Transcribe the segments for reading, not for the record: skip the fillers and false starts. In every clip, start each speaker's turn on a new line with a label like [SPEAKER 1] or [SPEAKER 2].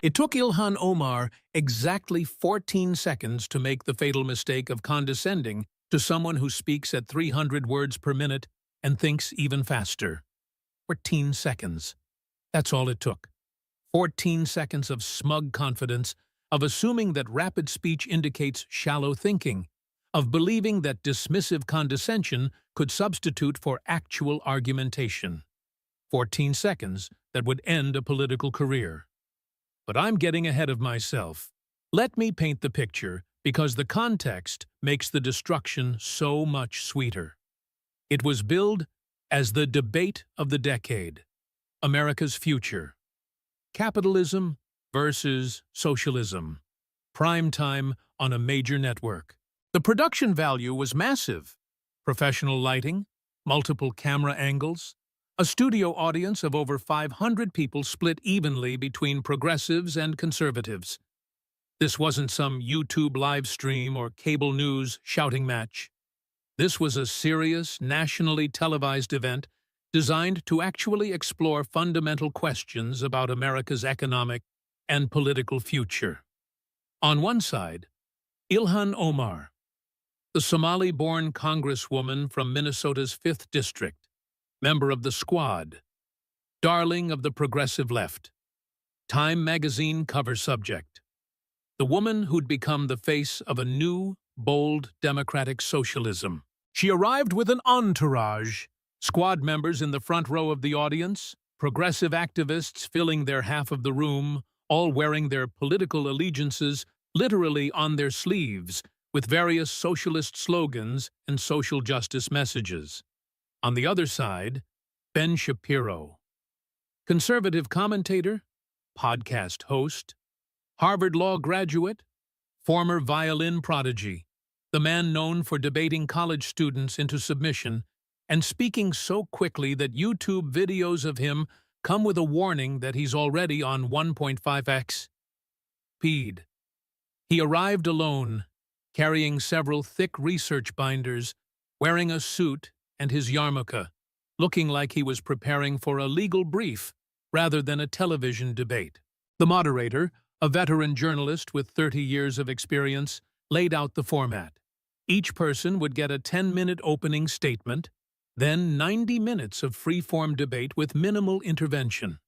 [SPEAKER 1] It took Ilhan Omar exactly 14 seconds to make the fatal mistake of condescending to someone who speaks at 300 words per minute and thinks even faster. 14 seconds. That's all it took. 14 seconds of smug confidence, of assuming that rapid speech indicates shallow thinking, of believing that dismissive condescension could substitute for actual argumentation. 14 seconds that would end a political career. But I'm getting ahead of myself. Let me paint the picture, because the context makes the destruction so much sweeter. It was billed as the debate of the decade, America's future. Capitalism versus socialism. Prime time on a major network. The production value was massive. Professional lighting, multiple camera angles, a studio audience of over 500 people split evenly between progressives and conservatives. This wasn't some YouTube live stream or cable news shouting match. This was a serious, nationally televised event designed to actually explore fundamental questions about America's economic and political future. On one side, Ilhan Omar, the Somali-born congresswoman from Minnesota's 5th District, member of the Squad, darling of the progressive left, Time magazine cover subject, the woman who'd become the face of a new, bold democratic socialism. She arrived with an entourage, Squad members in the front row of the audience, progressive activists filling their half of the room, all wearing their political allegiances literally on their sleeves, with various socialist slogans and social justice messages. On the other side, Ben Shapiro, conservative commentator, podcast host, Harvard Law graduate, former violin prodigy, the man known for debating college students into submission and speaking so quickly that YouTube videos of him come with a warning that he's already on 1.5x speed. He arrived alone, carrying several thick research binders, wearing a suit and his yarmulke, looking like he was preparing for a legal brief rather than a television debate. The moderator, a veteran journalist with 30 years of experience, laid out the format. Each person would get a 10-minute opening statement, then 90 minutes of free-form debate with minimal intervention.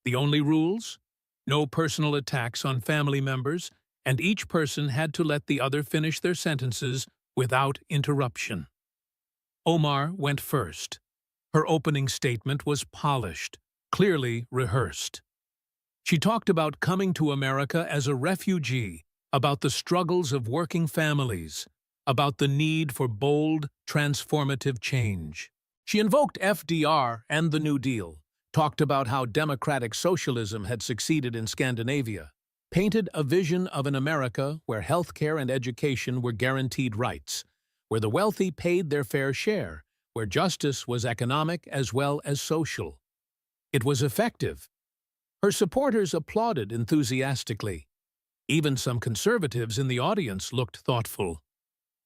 [SPEAKER 1] The only rules? No personal attacks on family members, and each person had to let the other finish their sentences without interruption. Omar went first. Her opening statement was polished, clearly rehearsed. She talked about coming to America as a refugee, about the struggles of working families, about the need for bold, transformative change. She invoked FDR and the New Deal, talked about how democratic socialism had succeeded in Scandinavia, painted a vision of an America where healthcare and education were guaranteed rights, where the wealthy paid their fair share, where justice was economic as well as social. It was effective. Her supporters applauded enthusiastically. Even some conservatives in the audience looked thoughtful.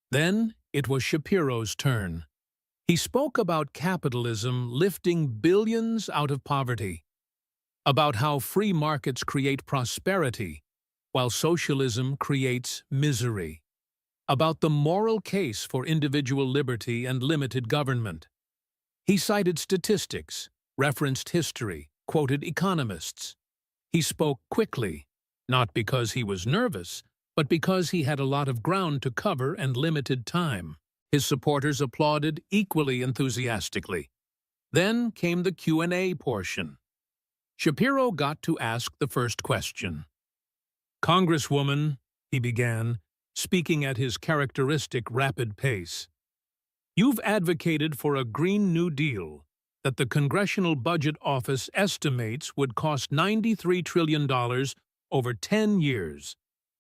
[SPEAKER 1] Then it was Shapiro's turn. He spoke about capitalism lifting billions out of poverty, about how free markets create prosperity, while socialism creates misery, about the moral case for individual liberty and limited government. He cited statistics, referenced history, quoted economists. He spoke quickly, not because he was nervous, but because he had a lot of ground to cover and limited time. His supporters applauded equally enthusiastically. Then came the Q&A portion. Shapiro got to ask the first question. "Congresswoman," he began, speaking at his characteristic rapid pace, "you've advocated for a Green New Deal that the Congressional Budget Office estimates would cost $93 trillion over 10 years.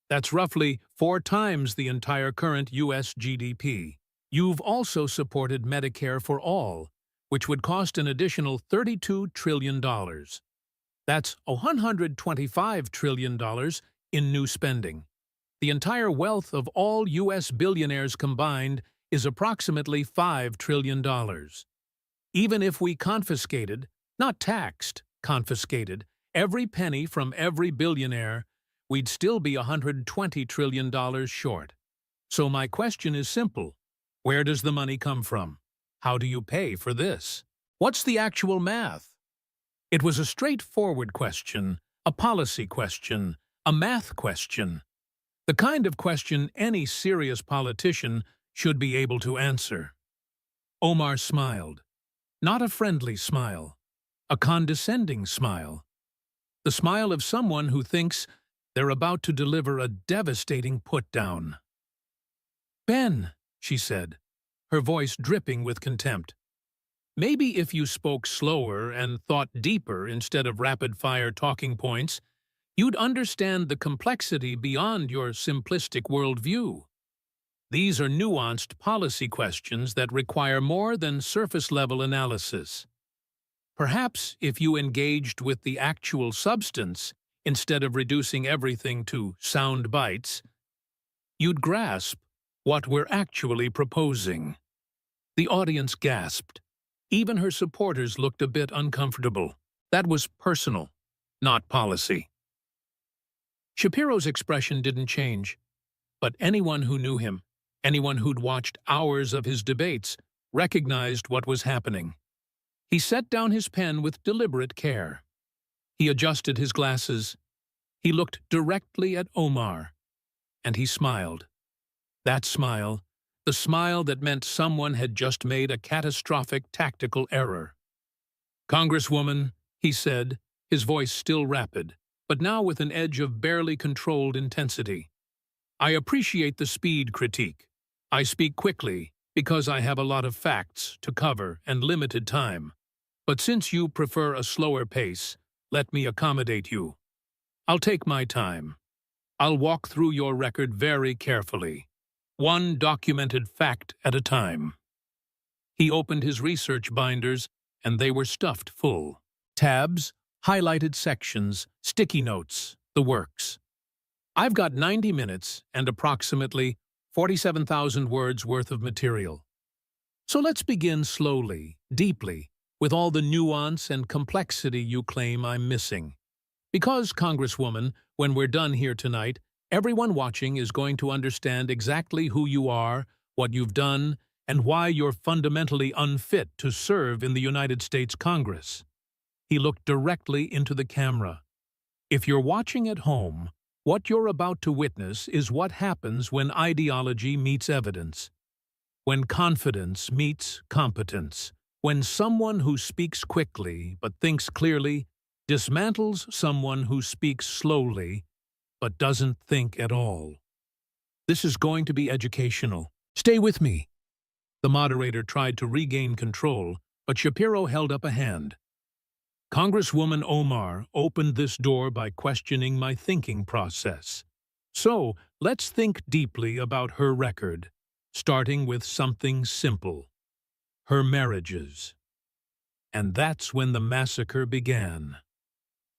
[SPEAKER 1] That's roughly 4 times the entire current U.S. GDP. You've also supported Medicare for All, which would cost an additional $32 trillion. That's $125 trillion in new spending. The entire wealth of all U.S. billionaires combined is approximately $5 trillion. Even if we confiscated, not taxed, confiscated, every penny from every billionaire, we'd still be $120 trillion short. So my question is simple. Where does the money come from? How do you pay for this? What's the actual math? It was a straightforward question, a policy question, a math question. The kind of question any serious politician should be able to answer. Omar smiled. Not a friendly smile. A condescending smile. The smile of someone who thinks they're about to deliver a devastating put-down. "Ben," she said, her voice dripping with contempt. "Maybe if you spoke slower and thought deeper instead of rapid-fire talking points, you'd understand the complexity beyond your simplistic worldview. These are nuanced policy questions that require more than surface-level analysis. Perhaps if you engaged with the actual substance instead of reducing everything to sound bites, you'd grasp what we're actually proposing." The audience gasped. Even her supporters looked a bit uncomfortable. That was personal, not policy. Shapiro's expression didn't change, but anyone who knew him, anyone who'd watched hours of his debates, recognized what was happening. He set down his pen with deliberate care. He adjusted his glasses. He looked directly at Omar, and he smiled. That smile, the smile that meant someone had just made a catastrophic tactical error. "Congresswoman," he said, his voice still rapid, but now with an edge of barely controlled intensity. "I appreciate the speed critique. I speak quickly because I have a lot of facts to cover and limited time. But since you prefer a slower pace, let me accommodate you. I'll take my time. I'll walk through your record very carefully, one documented fact at a time." He opened his research binders, and they were stuffed full. Tabs, highlighted sections, sticky notes, the works. "I've got 90 minutes and approximately 47,000 words worth of material. So let's begin slowly, deeply, with all the nuance and complexity you claim I'm missing. Because, Congresswoman, when we're done here tonight, everyone watching is going to understand exactly who you are, what you've done, and why you're fundamentally unfit to serve in the United States Congress." He looked directly into the camera. If you're watching at home, what you're about to witness is what happens when ideology meets evidence, when confidence meets competence, when someone who speaks quickly but thinks clearly dismantles someone who speaks slowly but doesn't think at all. This is going to be educational. Stay with me. The moderator tried to regain control, but Shapiro held up a hand. "Congresswoman Omar opened this door by questioning my thinking process. So let's think deeply about her record, starting with something simple. Her marriages." And that's when the massacre began.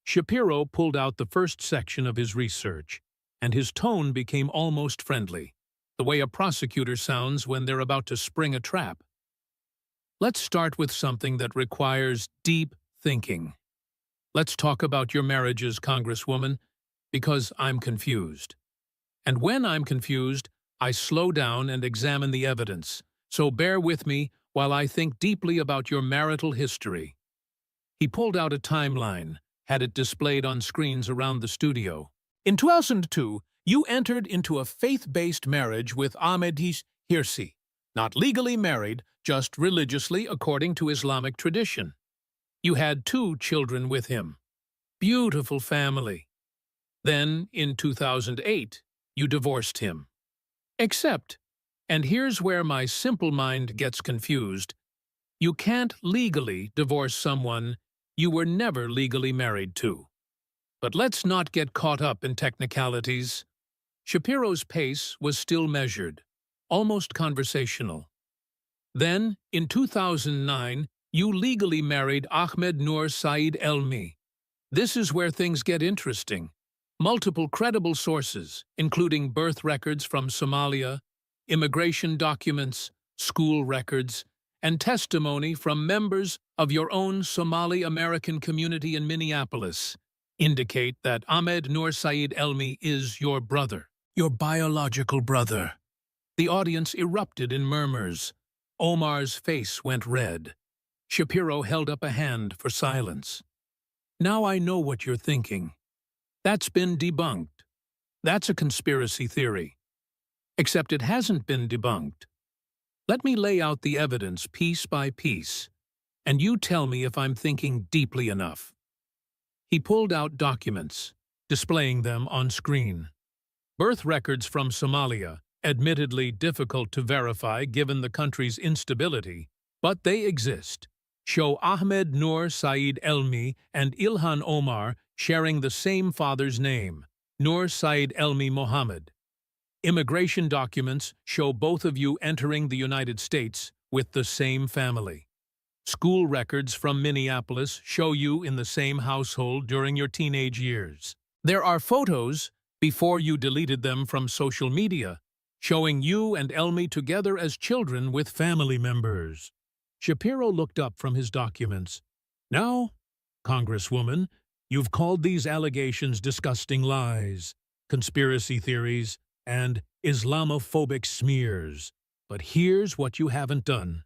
[SPEAKER 1] Shapiro pulled out the first section of his research, and his tone became almost friendly, the way a prosecutor sounds when they're about to spring a trap. "Let's start with something that requires deep thinking. Let's talk about your marriages, Congresswoman, because I'm confused. And when I'm confused, I slow down and examine the evidence, so bear with me while I think deeply about your marital history." He pulled out a timeline, had it displayed on screens around the studio. "In 2002, you entered into a faith-based marriage with Ahmed Hirsi, not legally married, just religiously according to Islamic tradition. You had 2 children with him. Beautiful family. Then, in 2008, you divorced him. Except, and here's where my simple mind gets confused, you can't legally divorce someone you were never legally married to. But let's not get caught up in technicalities." Shapiro's pace was still measured, almost conversational. "Then, in 2009, you legally married Ahmed Noor Saeed Elmi. This is where things get interesting. Multiple credible sources, including birth records from Somalia, immigration documents, school records, and testimony from members of your own Somali American community in Minneapolis, indicate that Ahmed Noor Saeed Elmi is your brother, your biological brother. The audience erupted in murmurs. Omar's face went red. Shapiro held up a hand for silence. Now I know what you're thinking. That's been debunked. That's a conspiracy theory. Except it hasn't been debunked. Let me lay out the evidence piece by piece, and you tell me if I'm thinking deeply enough. He pulled out documents, displaying them on screen. Birth records from Somalia, admittedly difficult to verify given the country's instability, but they exist, show Ahmed Noor Saeed Elmi and Ilhan Omar sharing the same father's name, Noor Saeed Elmi Mohammed. Immigration documents show both of you entering the United States with the same family. School records from Minneapolis show you in the same household during your teenage years. There are photos, before you deleted them from social media, showing you and Elmi together as children with family members. Shapiro looked up from his documents. Now, Congresswoman, you've called these allegations disgusting lies, conspiracy theories, and Islamophobic smears. But here's what you haven't done.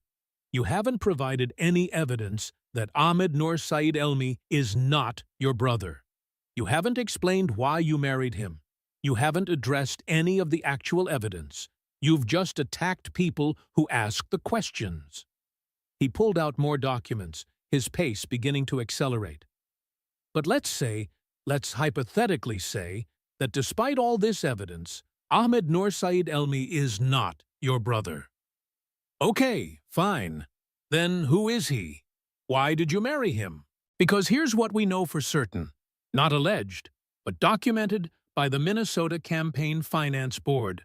[SPEAKER 1] You haven't provided any evidence that Ahmed Noor Saeed Elmi is not your brother. You haven't explained why you married him. You haven't addressed any of the actual evidence. You've just attacked people who ask the questions. He pulled out more documents, his pace beginning to accelerate. But let's hypothetically say, that despite all this evidence, Ahmed Noor Saeed Elmi is not your brother. Okay, fine. Then who is he? Why did you marry him? Because here's what we know for certain. Not alleged, but documented by the Minnesota Campaign Finance Board.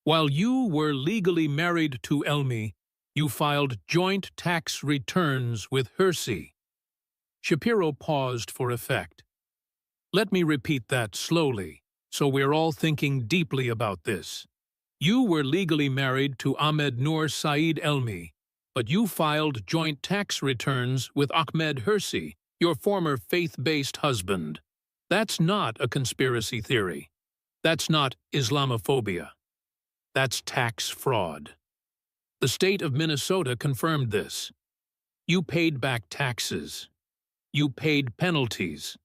[SPEAKER 1] While you were legally married to Elmi, you filed joint tax returns with Hersey. Shapiro paused for effect. Let me repeat that slowly, so we're all thinking deeply about this. You were legally married to Ahmed Noor Saeed Elmi, but you filed joint tax returns with Ahmed Hersey, your former faith-based husband. That's not a conspiracy theory. That's not Islamophobia. That's tax fraud. The state of Minnesota confirmed this. You paid back taxes. You paid penalties.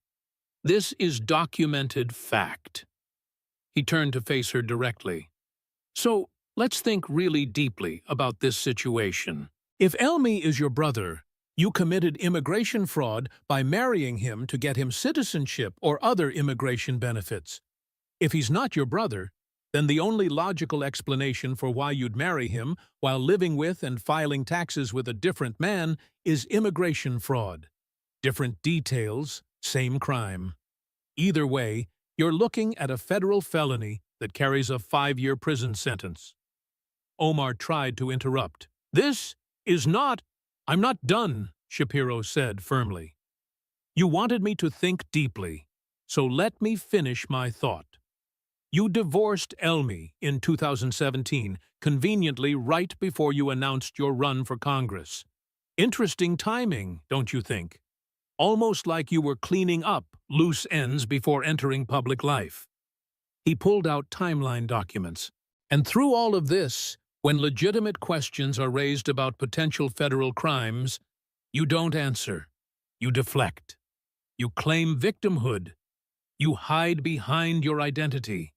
[SPEAKER 1] This is documented fact. He turned to face her directly. So, let's think really deeply about this situation. If Elmi is your brother, you committed immigration fraud by marrying him to get him citizenship or other immigration benefits. If he's not your brother, then the only logical explanation for why you'd marry him while living with and filing taxes with a different man is immigration fraud. Different details, same crime. Either way, you're looking at a federal felony that carries a 5-year prison sentence. Omar tried to interrupt. I'm not done, Shapiro said firmly. You wanted me to think deeply, so let me finish my thought. You divorced Elmi in 2017, conveniently right before you announced your run for Congress. Interesting timing, don't you think? Almost like you were cleaning up loose ends before entering public life. He pulled out timeline documents. And through all of this, when legitimate questions are raised about potential federal crimes, you don't answer. You deflect. You claim victimhood. You hide behind your identity.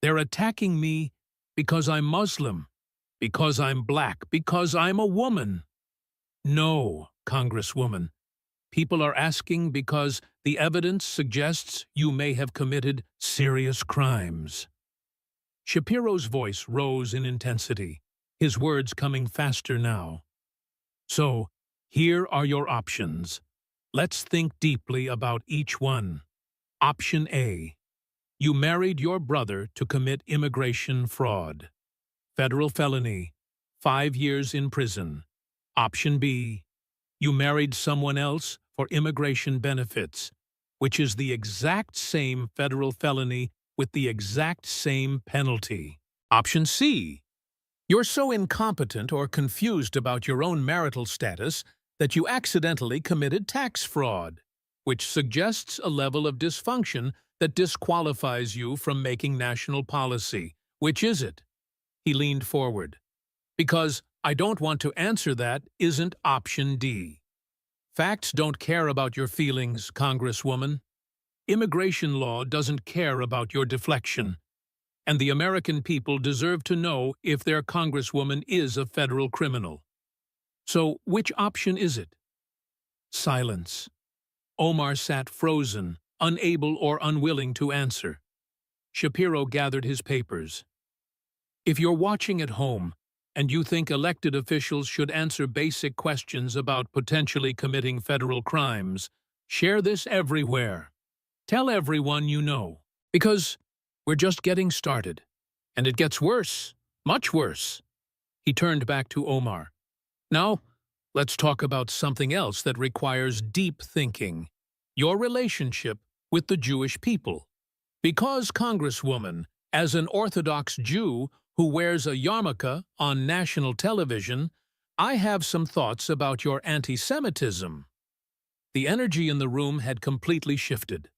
[SPEAKER 1] They're attacking me because I'm Muslim, because I'm black, because I'm a woman. No, Congresswoman. People are asking because the evidence suggests you may have committed serious crimes. Shapiro's voice rose in intensity, his words coming faster now. So, here are your options. Let's think deeply about each one. Option A. You married your brother to commit immigration fraud. Federal felony, 5 years in prison. Option B. You married someone else for immigration benefits, which is the exact same federal felony with the exact same penalty. Option C. You're so incompetent or confused about your own marital status that you accidentally committed tax fraud. which suggests a level of dysfunction that disqualifies you from making national policy. Which is it? He leaned forward. Because I don't want to answer that isn't option D. Facts don't care about your feelings, Congresswoman. Immigration law doesn't care about your deflection. And the American people deserve to know if their Congresswoman is a federal criminal. So, which option is it? Silence. Omar sat frozen, unable or unwilling to answer. Shapiro gathered his papers. If you're watching at home, and you think elected officials should answer basic questions about potentially committing federal crimes, share this everywhere. Tell everyone you know. Because we're just getting started. And it gets worse, much worse. He turned back to Omar. Now, let's talk about something else that requires deep thinking. Your relationship with the Jewish people. Because, Congresswoman, as an Orthodox Jew who wears a yarmulke on national television, I have some thoughts about your anti-Semitism. The energy in the room had completely shifted.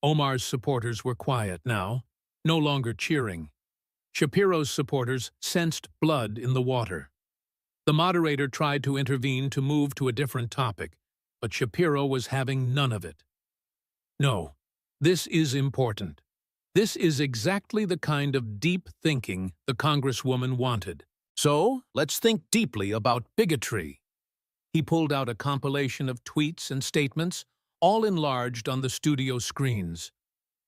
[SPEAKER 1] Omar's supporters were quiet now, no longer cheering. Shapiro's supporters sensed blood in the water. The moderator tried to intervene to move to a different topic, but Shapiro was having none of it. No, this is important. This is exactly the kind of deep thinking the Congresswoman wanted. So, let's think deeply about bigotry. He pulled out a compilation of tweets and statements, all enlarged on the studio screens.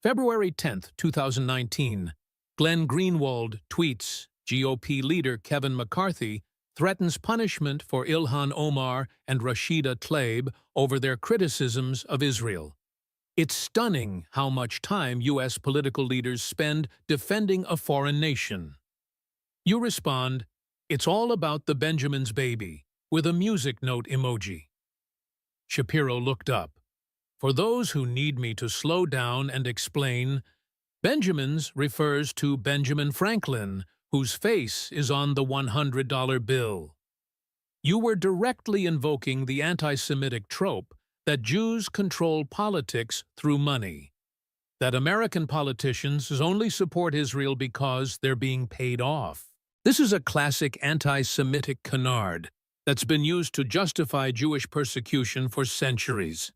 [SPEAKER 1] February 10, 2019. Glenn Greenwald tweets, GOP leader Kevin McCarthy threatens punishment for Ilhan Omar and Rashida Tlaib over their criticisms of Israel. It's stunning how much time U.S. political leaders spend defending a foreign nation. You respond, it's all about the Benjamin's baby, with a music note emoji. Shapiro looked up. For those who need me to slow down and explain, Benjamin's refers to Benjamin Franklin, whose face is on the $100 bill. You were directly invoking the anti-Semitic trope that Jews control politics through money, that American politicians only support Israel because they're being paid off. This is a classic anti-Semitic canard that's been used to justify Jewish persecution for centuries.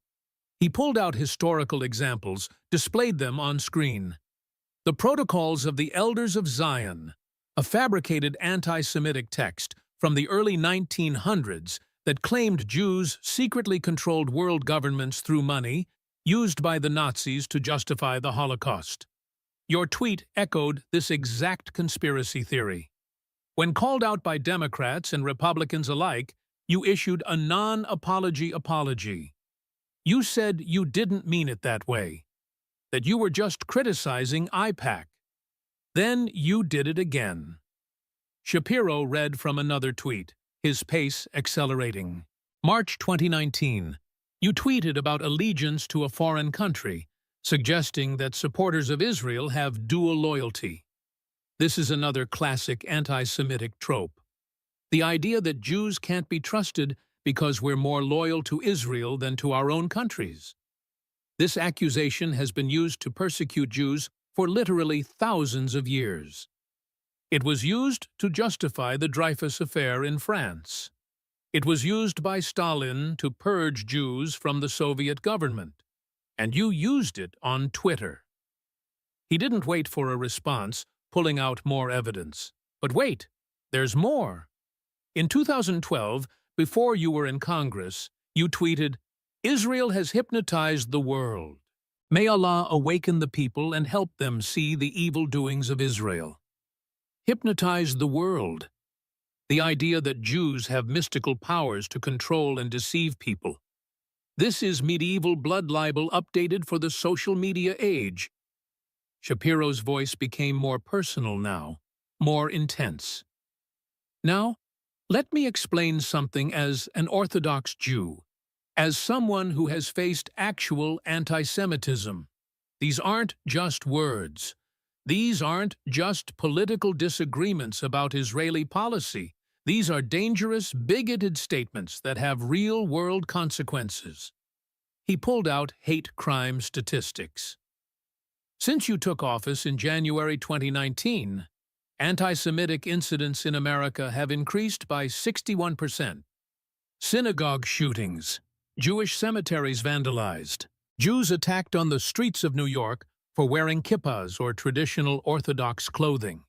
[SPEAKER 1] He pulled out historical examples, displayed them on screen. The Protocols of the Elders of Zion, a fabricated anti-Semitic text from the early 1900s that claimed Jews secretly controlled world governments through money, used by the Nazis to justify the Holocaust. Your tweet echoed this exact conspiracy theory. When called out by Democrats and Republicans alike, you issued a non-apology apology. You said you didn't mean it that way, that you were just criticizing IPAC. Then you did it again. Shapiro read from another tweet, his pace accelerating. March 2019. You tweeted about allegiance to a foreign country, suggesting that supporters of Israel have dual loyalty. This is another classic anti-Semitic trope. The idea that Jews can't be trusted because we're more loyal to Israel than to our own countries. This accusation has been used to persecute Jews for literally thousands of years. It was used to justify the Dreyfus Affair in France. It was used by Stalin to purge Jews from the Soviet government. And you used it on Twitter. He didn't wait for a response, pulling out more evidence. But wait, there's more. In 2012, before you were in Congress, you tweeted, Israel has hypnotized the world. May Allah awaken the people and help them see the evil doings of Israel. Hypnotize the world. The idea that Jews have mystical powers to control and deceive people. This is medieval blood libel updated for the social media age. Shapiro's voice became more personal now, more intense. Now, let me explain something as an Orthodox Jew, as someone who has faced actual anti-Semitism. These aren't just words. These aren't just political disagreements about Israeli policy. These are dangerous, bigoted statements that have real-world consequences. He pulled out hate crime statistics. Since you took office in January 2019, anti-Semitic incidents in America have increased by 61%. Synagogue shootings, Jewish cemeteries vandalized, Jews attacked on the streets of New York for wearing kippahs or traditional Orthodox clothing.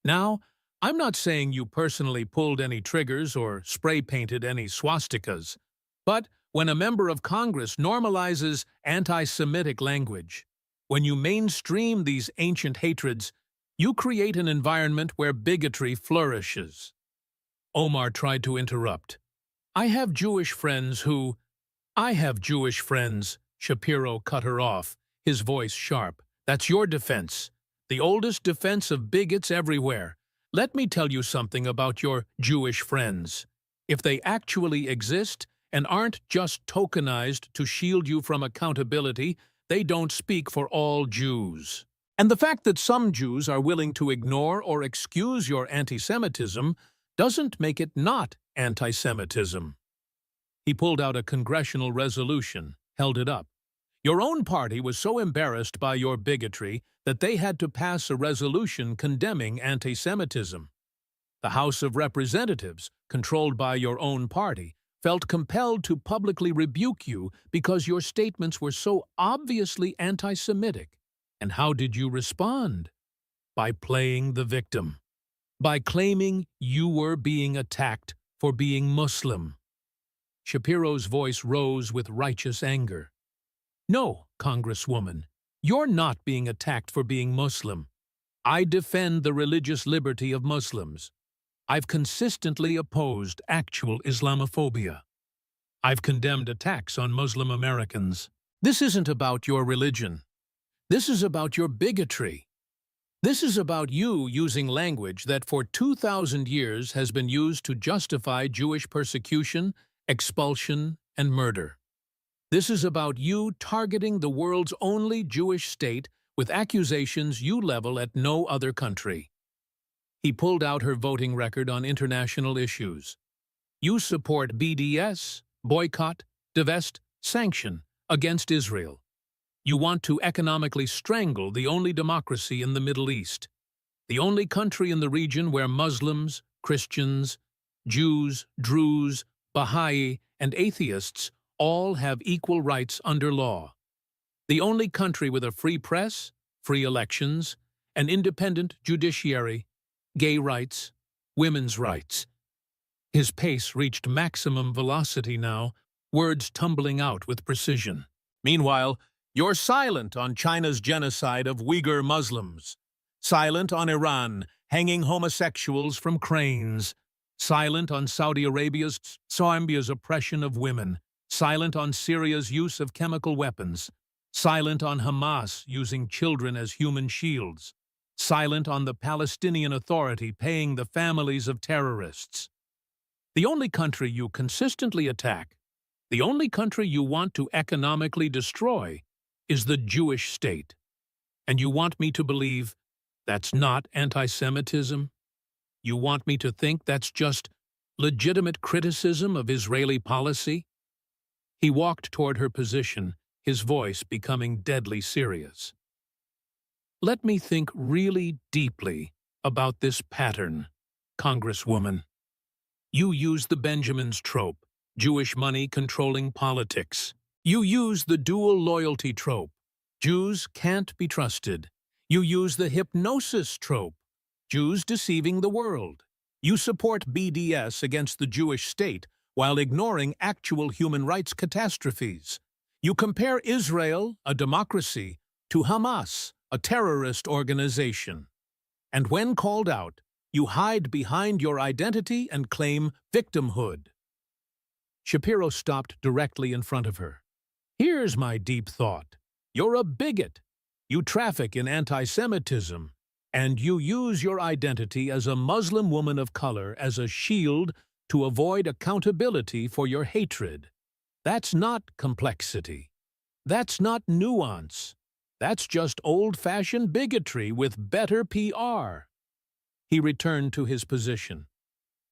[SPEAKER 1] Now, I'm not saying you personally pulled any triggers or spray-painted any swastikas, but when a member of Congress normalizes anti-Semitic language, when you mainstream these ancient hatreds, you create an environment where bigotry flourishes. Omar tried to interrupt. I have Jewish friends, Shapiro cut her off, his voice sharp. That's your defense, the oldest defense of bigots everywhere. Let me tell you something about your Jewish friends. If they actually exist and aren't just tokenized to shield you from accountability, they don't speak for all Jews. And the fact that some Jews are willing to ignore or excuse your anti-Semitism doesn't make it not anti-Semitism. He pulled out a congressional resolution, held it up. Your own party was so embarrassed by your bigotry that they had to pass a resolution condemning anti-Semitism. The House of Representatives, controlled by your own party, felt compelled to publicly rebuke you because your statements were so obviously anti-Semitic. And how did you respond? By playing the victim. By claiming you were being attacked for being Muslim. Shapiro's voice rose with righteous anger. No, Congresswoman, you're not being attacked for being Muslim. I defend the religious liberty of Muslims. I've consistently opposed actual Islamophobia. I've condemned attacks on Muslim Americans. This isn't about your religion. This is about your bigotry. This is about you using language that for 2,000 years has been used to justify Jewish persecution, expulsion, and murder. This is about you targeting the world's only Jewish state with accusations you level at no other country. He pulled out her voting record on international issues. You support BDS, boycott, divest, sanction against Israel. You want to economically strangle the only democracy in the Middle East, the only country in the region where Muslims, Christians, Jews, Druze, Baha'i, and atheists all have equal rights under law. The only country with a free press, free elections, an independent judiciary, gay rights, women's rights. His pace reached maximum velocity now, words tumbling out with precision. Meanwhile, you're silent on China's genocide of Uyghur Muslims, silent on Iran hanging homosexuals from cranes, silent on Saudi Arabia's oppression of women, silent on Syria's use of chemical weapons, silent on Hamas using children as human shields, silent on the Palestinian Authority paying the families of terrorists. The only country you consistently attack, the only country you want to economically destroy, is the Jewish state. And you want me to believe that's not anti-Semitism? You want me to think that's just legitimate criticism of Israeli policy? He walked toward her position, his voice becoming deadly serious. Let me think really deeply about this pattern, Congresswoman. You use the Benjamins trope, Jewish money controlling politics. You use the dual loyalty trope, Jews can't be trusted. You use the hypnosis trope, Jews deceiving the world. You support BDS against the Jewish state while ignoring actual human rights catastrophes. You compare Israel, a democracy, to Hamas, a terrorist organization. And when called out, you hide behind your identity and claim victimhood. Shapiro stopped directly in front of her. Here's my deep thought. You're a bigot. You traffic in anti-Semitism, and you use your identity as a Muslim woman of color as a shield to avoid accountability for your hatred. That's not complexity. That's not nuance. That's just old-fashioned bigotry with better PR. He returned to his position.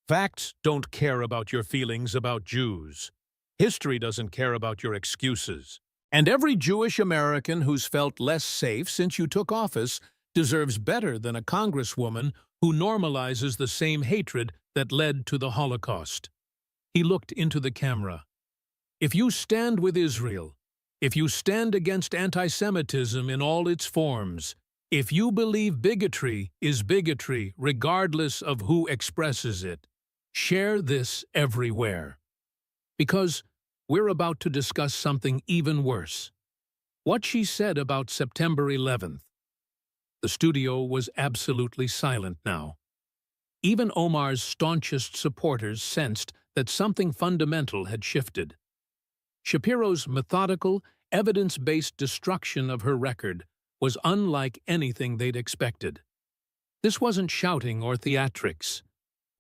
[SPEAKER 1] Facts don't care about your feelings about Jews. History doesn't care about your excuses. And every Jewish American who's felt less safe since you took office deserves better than a congresswoman who normalizes the same hatred that led to the Holocaust. He looked into the camera. If you stand with Israel, if you stand against anti-Semitism in all its forms, if you believe bigotry is bigotry regardless of who expresses it, share this everywhere. Because we're about to discuss something even worse. What she said about September 11th. The studio was absolutely silent now. Even Omar's staunchest supporters sensed that something fundamental had shifted. Shapiro's methodical, evidence-based destruction of her record was unlike anything they'd expected. This wasn't shouting or theatrics.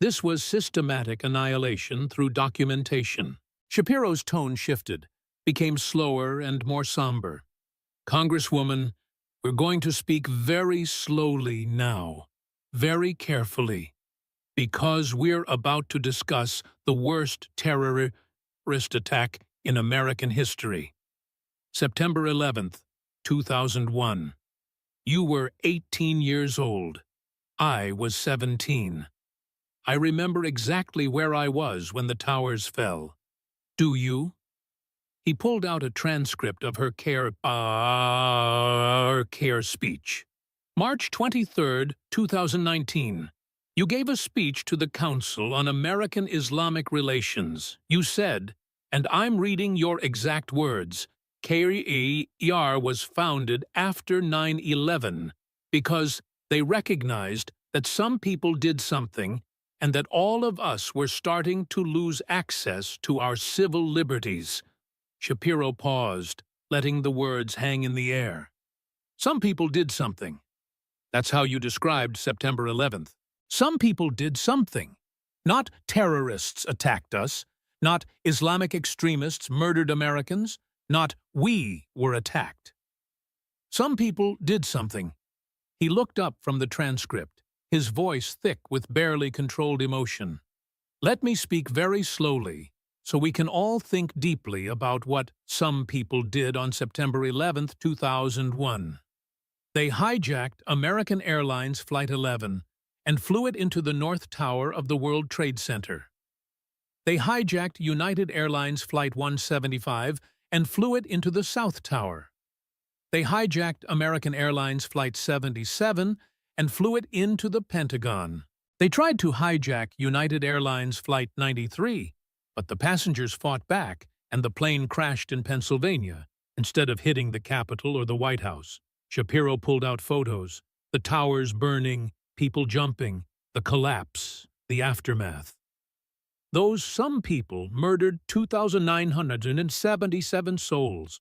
[SPEAKER 1] This was systematic annihilation through documentation. Shapiro's tone shifted, became slower and more somber. Congresswoman, we're going to speak very slowly now, very carefully, because we're about to discuss the worst terrorist attack in American history. September 11th, 2001. You were 18 years old. I was 17. I remember exactly where I was when the towers fell. Do you? He pulled out a transcript of her care speech. March 23, 2019. You gave a speech to the Council on American Islamic Relations. You said, and I'm reading your exact words, KER was founded after 9/11 because they recognized that some people did something and that all of us were starting to lose access to our civil liberties. Shapiro paused, letting the words hang in the air. Some people did something. That's how you described September 11th. Some people did something. Not terrorists attacked us, not Islamic extremists murdered Americans, not we were attacked. Some people did something. He looked up from the transcript, his voice thick with barely controlled emotion. Let me speak very slowly, so we can all think deeply about what some people did on September 11th, 2001. They hijacked American Airlines Flight 11 and flew it into the North Tower of the World Trade Center. They hijacked United Airlines Flight 175 and flew it into the South Tower. They hijacked American Airlines Flight 77 and flew it into the Pentagon. They tried to hijack United Airlines Flight 93, but the passengers fought back and the plane crashed in Pennsylvania instead of hitting the Capitol or the White House. Shapiro pulled out photos, the towers burning, people jumping, the collapse, the aftermath. Those some people murdered 2,977 souls.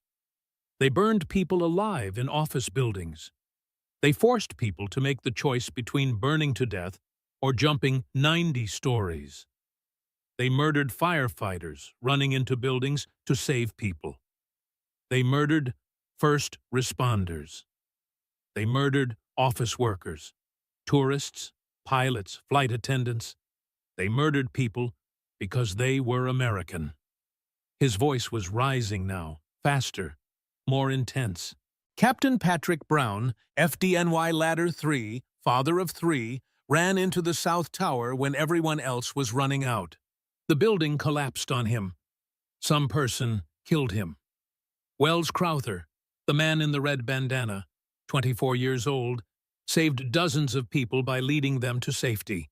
[SPEAKER 1] They burned people alive in office buildings. They forced people to make the choice between burning to death or jumping 90 stories. They murdered firefighters running into buildings to save people. They murdered first responders. They murdered office workers, tourists, pilots, flight attendants. They murdered people because they were American. His voice was rising now, faster, more intense. Captain Patrick Brown, FDNY Ladder 3, father of 3, ran into the South Tower when everyone else was running out. The building collapsed on him. Some person killed him. Wells Crowther, the man in the red bandana, 24 years old, saved dozens of people by leading them to safety.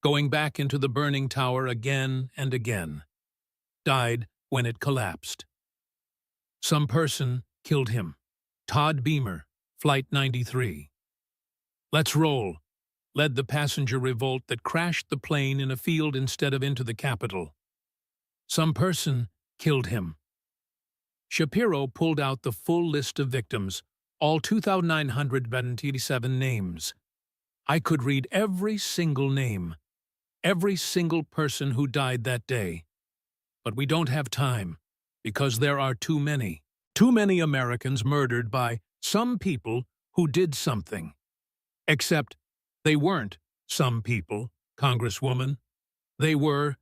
[SPEAKER 1] Going back into the burning tower again and again. Died when it collapsed. Some person killed him. Todd Beamer, Flight 93. Let's Roll led the passenger revolt that crashed the plane in a field instead of into the Capitol. Some person killed him. Shapiro pulled out the full list of victims, all 2,987 names. I could read every single name, every single person who died that day. But we don't have time, because there are too many Americans murdered by some people who did something. Except they weren't some people, Congresswoman. They were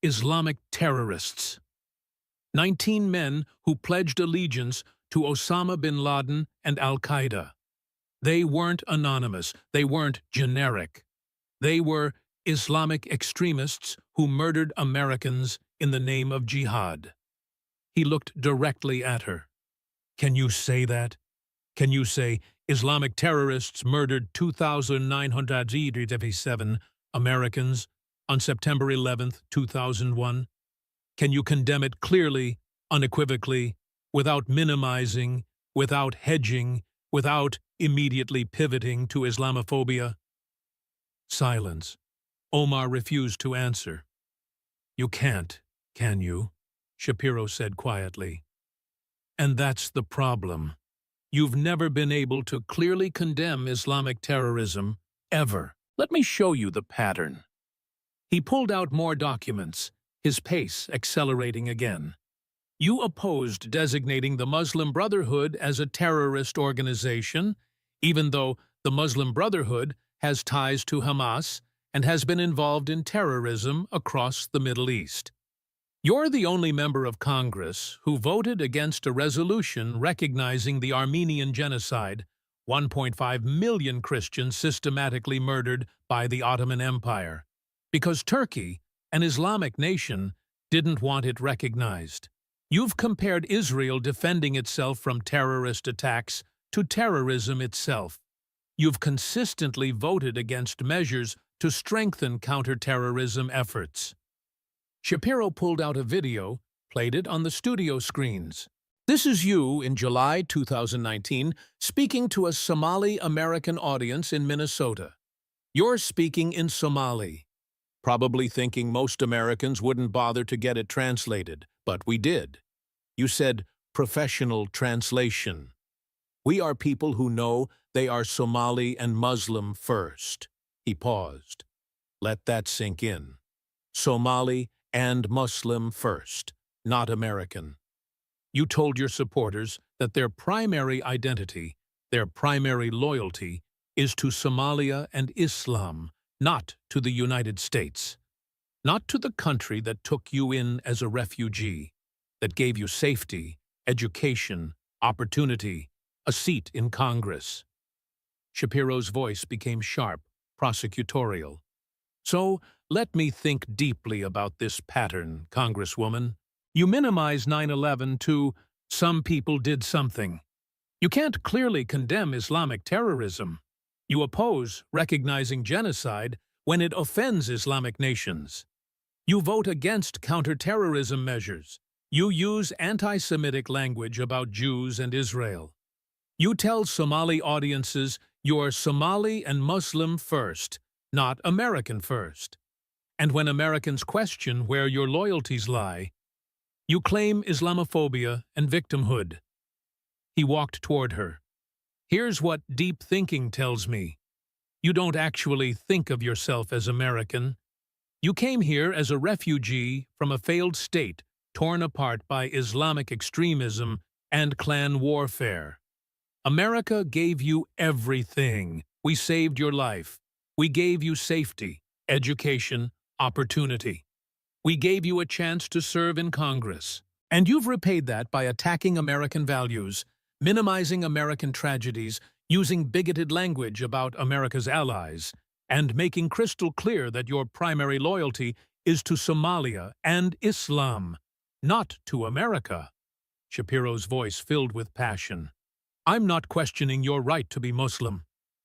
[SPEAKER 1] Islamic terrorists. 19 men who pledged allegiance to Osama bin Laden and Al-Qaeda. They weren't anonymous. They weren't generic. They were Islamic extremists who murdered Americans in the name of jihad. He looked directly at her. Can you say that? Can you say Islamic terrorists murdered 2,987 Americans on September 11, 2001? Can you condemn it clearly, unequivocally, without minimizing, without hedging, without immediately pivoting to Islamophobia? Silence. Omar refused to answer. You can't, can you? Shapiro said quietly. And that's the problem. You've never been able to clearly condemn Islamic terrorism, ever. Let me show you the pattern. He pulled out more documents, his pace accelerating again. You opposed designating the Muslim Brotherhood as a terrorist organization, even though the Muslim Brotherhood has ties to Hamas and has been involved in terrorism across the Middle East. You're the only member of Congress who voted against a resolution recognizing the Armenian genocide, 1.5 million Christians systematically murdered by the Ottoman Empire, because Turkey, an Islamic nation, didn't want it recognized. You've compared Israel defending itself from terrorist attacks to terrorism itself. You've consistently voted against measures to strengthen counterterrorism efforts. Shapiro pulled out a video, played it on the studio screens. This is you in July 2019 speaking to a Somali-American audience in Minnesota. You're speaking in Somali, probably thinking most Americans wouldn't bother to get it translated, but we did. You said, professional translation. We are people who know they are Somali and Muslim first. He paused. Let that sink in. Somali and Muslim first, not American. You told your supporters that their primary identity, their primary loyalty, is to Somalia and Islam, not to the United States. Not to the country that took you in as a refugee, that gave you safety, education, opportunity, a seat in Congress. Shapiro's voice became sharp, prosecutorial. So, let me think deeply about this pattern, Congresswoman. You minimize 9/11 to some people did something. You can't clearly condemn Islamic terrorism. You oppose recognizing genocide when it offends Islamic nations. You vote against counterterrorism measures. You use anti-Semitic language about Jews and Israel. You tell Somali audiences you're Somali and Muslim first, not American first. And when Americans question where your loyalties lie, you claim Islamophobia and victimhood. He walked toward her. Here's what deep thinking tells me. You don't actually think of yourself as American. You came here as a refugee from a failed state torn apart by Islamic extremism and clan warfare. America gave you everything. We saved your life. We gave you safety, education, opportunity. We gave you a chance to serve in Congress. And you've repaid that by attacking American values, minimizing American tragedies, using bigoted language about America's allies, and making crystal clear that your primary loyalty is to Somalia and Islam, not to America. Shapiro's voice filled with passion. I'm not questioning your right to be Muslim.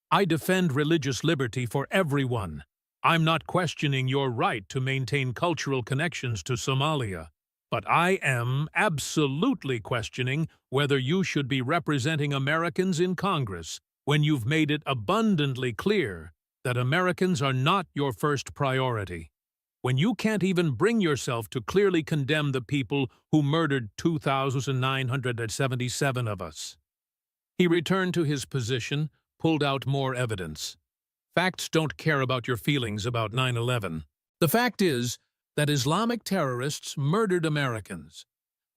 [SPEAKER 1] I defend religious liberty for everyone. I'm not questioning your right to maintain cultural connections to Somalia. But I am absolutely questioning whether you should be representing Americans in Congress when you've made it abundantly clear that Americans are not your first priority. When you can't even bring yourself to clearly condemn the people who murdered 2,977 of us. He returned to his position, pulled out more evidence. Facts don't care about your feelings about 9/11. The fact is that Islamic terrorists murdered Americans.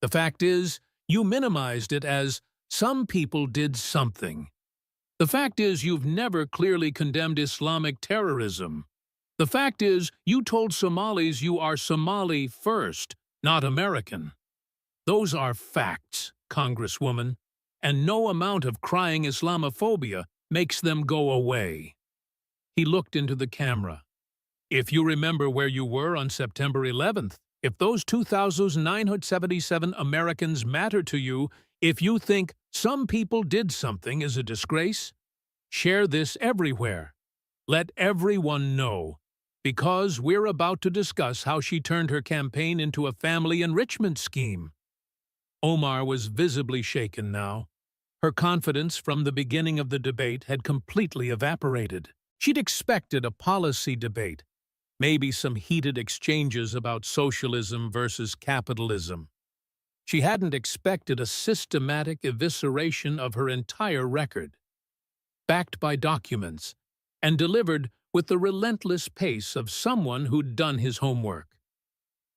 [SPEAKER 1] The fact is, you minimized it as some people did something. The fact is, you've never clearly condemned Islamic terrorism. The fact is, you told Somalis you are Somali first, not American. Those are facts, Congresswoman. and no amount of crying Islamophobia makes them go away. He looked into the camera. If you remember where you were on September 11th, if those 2,977 Americans matter to you, if you think some people did something is a disgrace, share this everywhere. Let everyone know, because we're about to discuss how she turned her campaign into a family enrichment scheme. Omar was visibly shaken now. Her confidence from the beginning of the debate had completely evaporated. She'd expected a policy debate, maybe some heated exchanges about socialism versus capitalism. She hadn't expected a systematic evisceration of her entire record, backed by documents, and delivered with the relentless pace of someone who'd done his homework.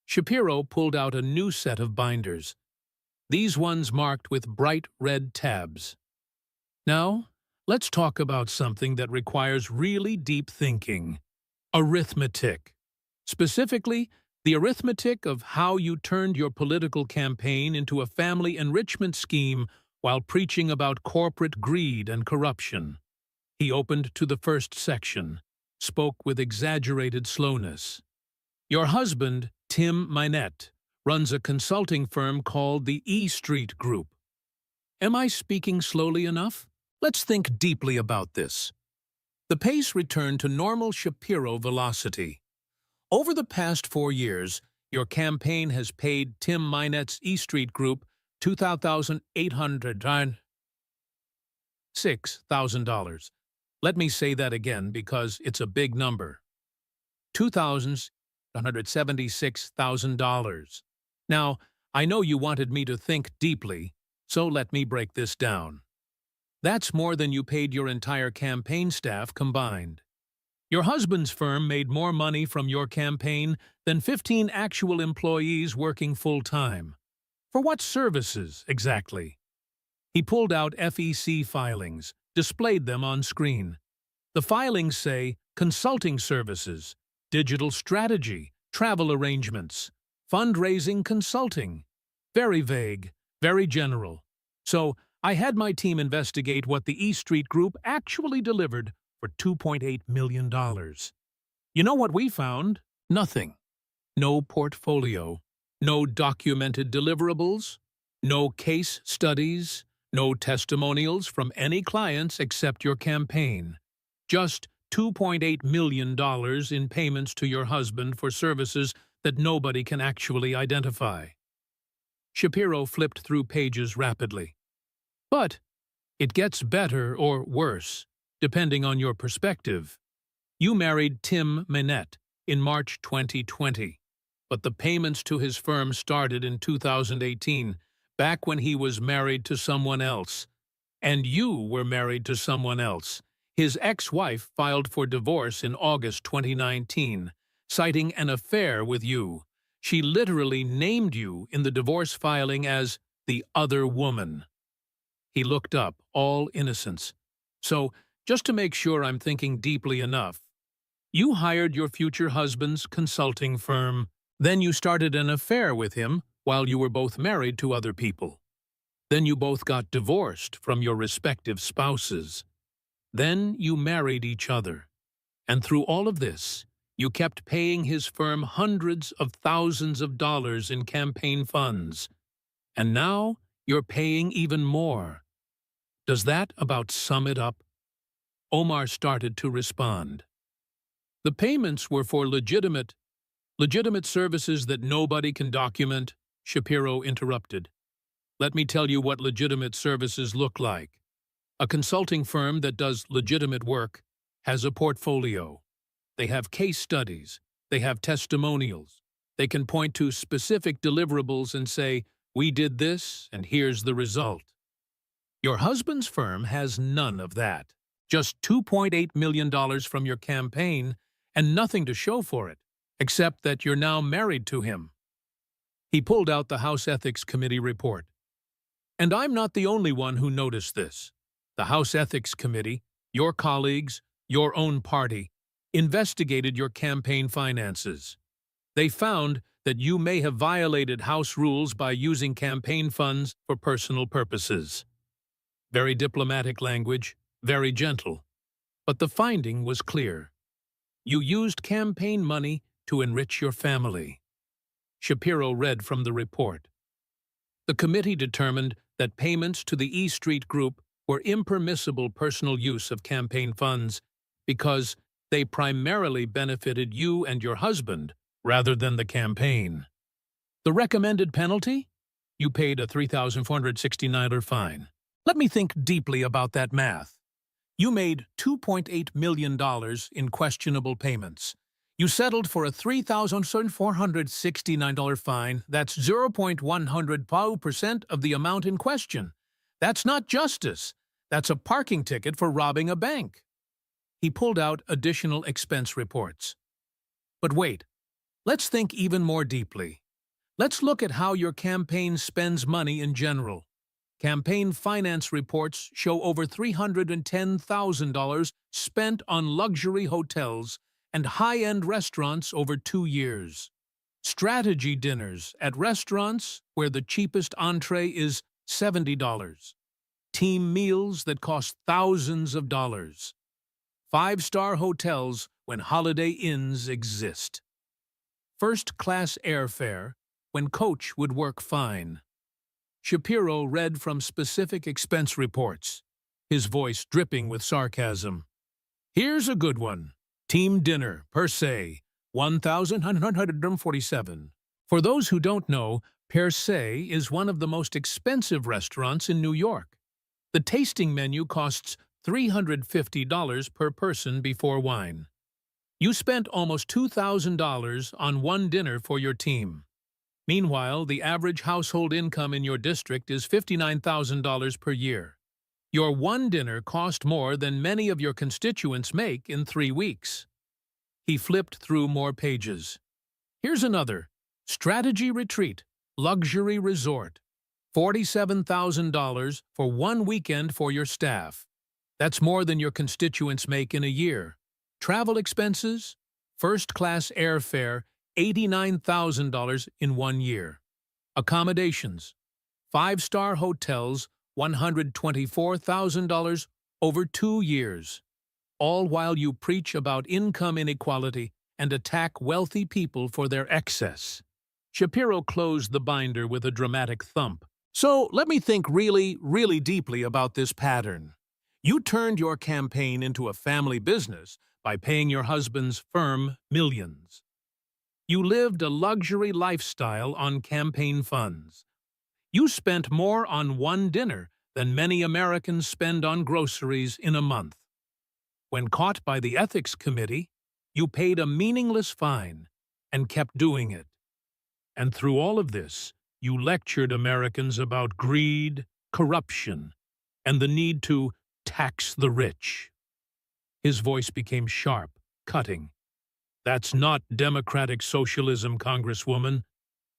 [SPEAKER 1] Shapiro pulled out a new set of binders, these ones marked with bright red tabs. Now, let's talk about something that requires really deep thinking: arithmetic. Specifically, the arithmetic of how you turned your political campaign into a family enrichment scheme while preaching about corporate greed and corruption. He opened to the first section, spoke with exaggerated slowness. Your husband, Tim Minette, runs a consulting firm called the E Street Group. Am I speaking slowly enough? Let's think deeply about this. The pace returned to normal Shapiro velocity. Over the past 4 years, your campaign has paid Tim Minette's E Street Group $6,000. Let me say that again because it's a big number. $2,176,000. Now, I know you wanted me to think deeply, so let me break this down. That's more than you paid your entire campaign staff combined. Your husband's firm made more money from your campaign than 15 actual employees working full-time. For what services, exactly? He pulled out FEC filings, displayed them on screen. The filings say consulting services, digital strategy, travel arrangements, fundraising consulting. Very vague, very general. So I had my team investigate what the E Street Group actually delivered for $2.8 million. You know what we found? Nothing. No portfolio, no documented deliverables, no case studies, no testimonials from any clients except your campaign. Just $2.8 million in payments to your husband for services that nobody can actually identify. Shapiro flipped through pages rapidly. But it gets better or worse, depending on your perspective. You married Tim Minette in March 2020, but the payments to his firm started in 2018, back when he was married to someone else. And you were married to someone else. His ex-wife filed for divorce in August 2019, citing an affair with you. She literally named you in the divorce filing as the other woman. He looked up, all innocence. So, just to make sure I'm thinking deeply enough, you hired your future husband's consulting firm. Then you started an affair with him while you were both married to other people. Then you both got divorced from your respective spouses. Then you married each other. And through all of this, you kept paying his firm hundreds of thousands of dollars in campaign funds. And now you're paying even more. Does that about sum it up? Omar started to respond. The payments were for legitimate services that nobody can document, Shapiro interrupted. Let me tell you what legitimate services look like. A consulting firm that does legitimate work has a portfolio. They have case studies. They have testimonials. They can point to specific deliverables and say, we did this, and here's the result. Your husband's firm has none of that. Just $2.8 million from your campaign and nothing to show for it, except that you're now married to him. He pulled out the House Ethics Committee report. And I'm not the only one who noticed this. The House Ethics Committee, your colleagues, your own party, investigated your campaign finances. They found that you may have violated House rules by using campaign funds for personal purposes. Very diplomatic language, very gentle. But the finding was clear. You used campaign money to enrich your family. Shapiro read from the report. The committee determined that payments to the E Street Group were impermissible personal use of campaign funds because they primarily benefited you and your husband rather than the campaign. The recommended penalty? You paid a $3,469 fine. Let me think deeply about that math. You made $2.8 million in questionable payments. You settled for a $3,469 fine. That's 0.100% of the amount in question. That's not justice. That's a parking ticket for robbing a bank. He pulled out additional expense reports. But wait, let's think even more deeply. Let's look at how your campaign spends money in general. Campaign finance reports show over $310,000 spent on luxury hotels and high-end restaurants over 2 years. Strategy dinners at restaurants where the cheapest entree is $70. Team meals that cost thousands of dollars. 5-star hotels when Holiday Inns exist. First-class airfare when coach would work fine. Shapiro read from specific expense reports, his voice dripping with sarcasm. Here's a good one. Team dinner, per se, $1,147. For those who don't know, Per se is one of the most expensive restaurants in New York. The tasting menu costs $350 per person before wine. You spent almost $2,000 on one dinner for your team. Meanwhile, the average household income in your district is $59,000 per year. Your one dinner cost more than many of your constituents make in 3 weeks. He flipped through more pages. Here's another. Strategy retreat, luxury resort. $47,000 for one weekend for your staff. That's more than your constituents make in a year. Travel expenses, first-class airfare, $89,000 in 1 year. Accommodations, 5-star hotels, $124,000 over 2 years. All while you preach about income inequality and attack wealthy people for their excess. Shapiro closed the binder with a dramatic thump. So let me think really, really deeply about this pattern. You turned your campaign into a family business by paying your husband's firm millions. You lived a luxury lifestyle on campaign funds. You spent more on one dinner than many Americans spend on groceries in a month. When caught by the Ethics Committee, you paid a meaningless fine and kept doing it. And through all of this, you lectured Americans about greed, corruption, and the need to tax the rich. His voice became sharp, cutting. That's not democratic socialism, Congresswoman.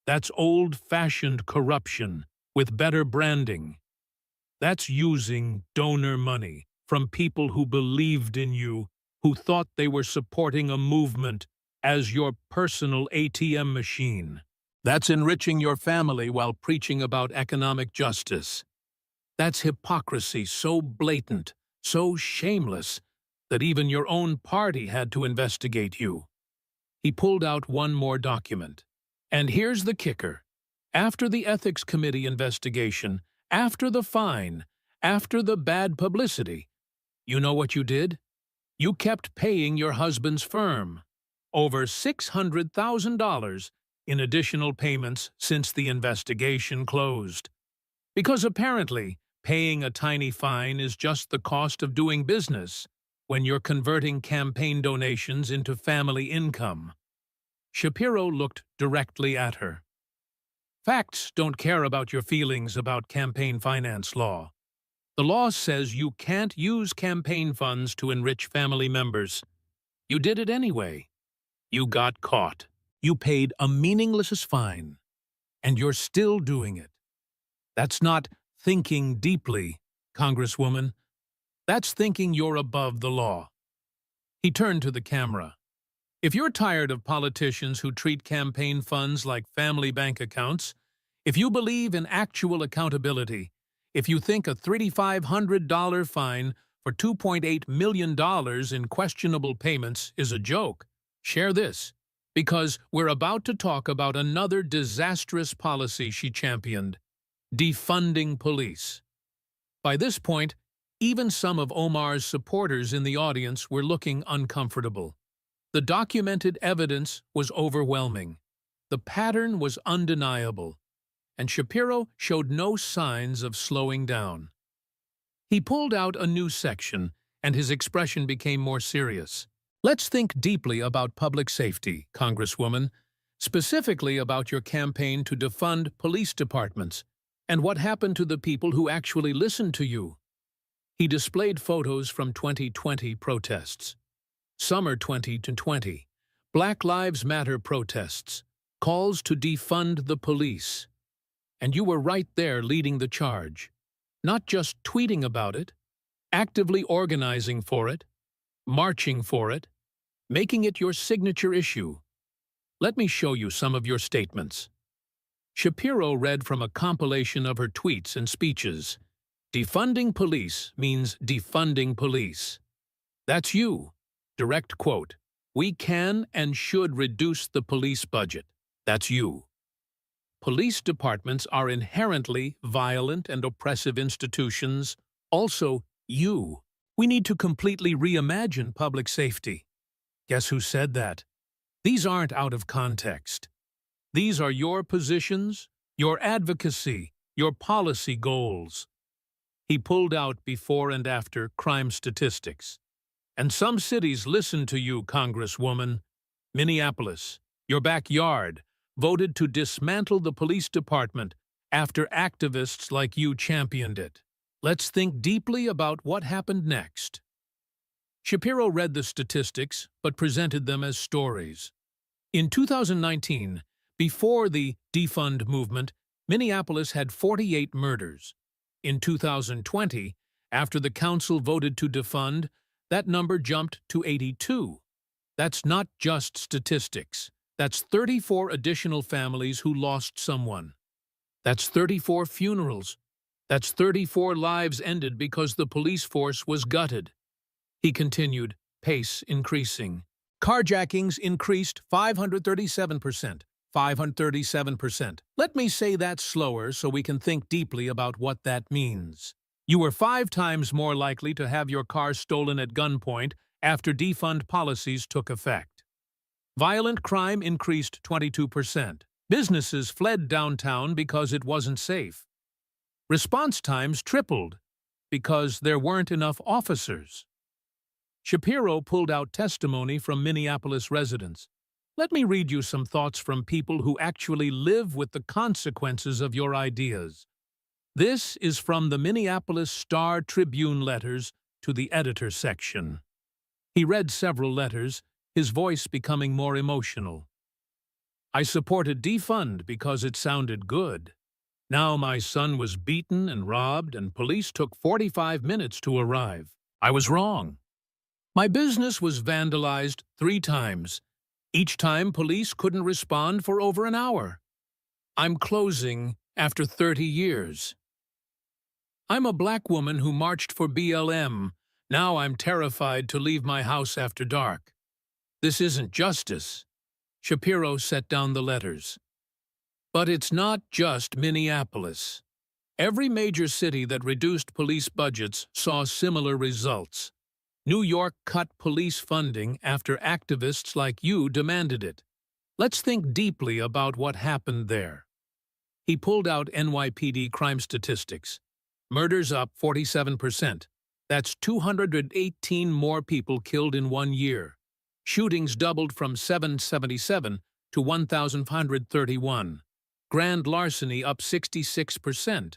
[SPEAKER 1] That's old-fashioned corruption with better branding. That's using donor money from people who believed in you, who thought they were supporting a movement as your personal ATM machine. That's enriching your family while preaching about economic justice. That's hypocrisy so blatant, so shameless, that even your own party had to investigate you. He pulled out one more document. And here's the kicker. After the Ethics Committee investigation, after the fine, after the bad publicity, you know what you did? You kept paying your husband's firm over $600,000 in additional payments since the investigation closed. Because apparently, paying a tiny fine is just the cost of doing business when you're converting campaign donations into family income. Shapiro looked directly at her. Facts don't care about your feelings about campaign finance law. The law says you can't use campaign funds to enrich family members. You did it anyway. You got caught. You paid a meaningless fine, and you're still doing it. That's not thinking deeply, Congresswoman. That's thinking you're above the law. He turned to the camera. If you're tired of politicians who treat campaign funds like family bank accounts, if you believe in actual accountability, If you think a $3,500 fine for $2.8 million in questionable payments is a joke, share this, because we're about to talk about another disastrous policy she championed: defunding police. By this point, even some of Omar's supporters in the audience were looking uncomfortable. The documented evidence was overwhelming. The pattern was undeniable, and Shapiro showed no signs of slowing down. He pulled out a new section, and his expression became more serious. Let's think deeply about public safety, Congresswoman, specifically about your campaign to defund police departments, and what happened to the people who actually listened to you. He displayed photos from 2020 protests, Summer 2020, Black Lives Matter protests, calls to defund the police. And you were right there leading the charge, not just tweeting about it, actively organizing for it, marching for it, making it your signature issue. Let me show you some of your statements. Shapiro read from a compilation of her tweets and speeches. Defunding police means defunding police. That's you. Direct quote. We can and should reduce the police budget. That's you. Police departments are inherently violent and oppressive institutions. Also, you. We need to completely reimagine public safety. Guess who said that? These aren't out of context. These are your positions, your advocacy, your policy goals. He pulled out before and after crime statistics. And some cities listened to you, Congresswoman. Minneapolis, your backyard, voted to dismantle the police department after activists like you championed it. Let's think deeply about what happened next. Shapiro read the statistics, but presented them as stories. In 2019, before the defund movement, Minneapolis had 48 murders. In 2020, after the council voted to defund, that number jumped to 82. That's not just statistics. That's 34 additional families who lost someone. That's 34 funerals. That's 34 lives ended because the police force was gutted. He continued, pace increasing. Carjackings increased 537%. 537%. Let me say that slower so we can think deeply about what that means. You were 5 times more likely to have your car stolen at gunpoint after defund policies took effect. Violent crime increased 22%. Businesses fled downtown because it wasn't safe. Response times tripled because there weren't enough officers. Shapiro pulled out testimony from Minneapolis residents. Let me read you some thoughts from people who actually live with the consequences of your ideas. This is from the Minneapolis Star-Tribune letters to the editor section. He read several letters, his voice becoming more emotional. I supported defund because it sounded good. Now my son was beaten and robbed, and police took 45 minutes to arrive. I was wrong. My business was vandalized 3 times. Each time, police couldn't respond for over an hour. I'm closing after 30 years. I'm a black woman who marched for BLM. Now I'm terrified to leave my house after dark. This isn't justice. Shapiro set down the letters. But it's not just Minneapolis. Every major city that reduced police budgets saw similar results. New York cut police funding after activists like you demanded it. Let's think deeply about what happened there. He pulled out NYPD crime statistics. Murders up 47%. That's 218 more people killed in 1 year. Shootings doubled from 777 to 1,531. Grand larceny up 66%.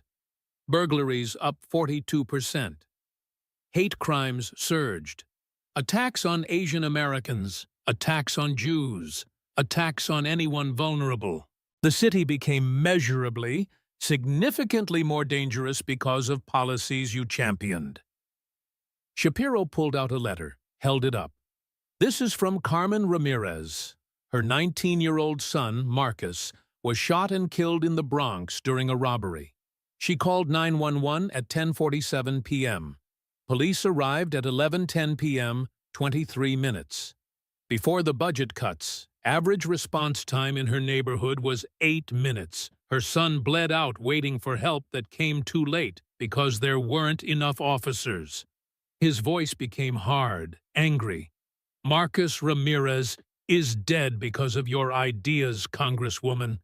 [SPEAKER 1] Burglaries up 42%. Hate crimes surged. Attacks on Asian Americans, attacks on Jews, attacks on anyone vulnerable. The city became measurably, significantly more dangerous because of policies you championed. Shapiro pulled out a letter, held it up. This is from Carmen Ramirez. Her 19-year-old son, Marcus, was shot and killed in the Bronx during a robbery. She called 911 at 10:47 p.m. Police arrived at 11:10 p.m., 23 minutes. Before the budget cuts, average response time in her neighborhood was 8 minutes. Her son bled out waiting for help that came too late because there weren't enough officers. His voice became hard, angry. Marcus Ramirez is dead because of your ideas, Congresswoman.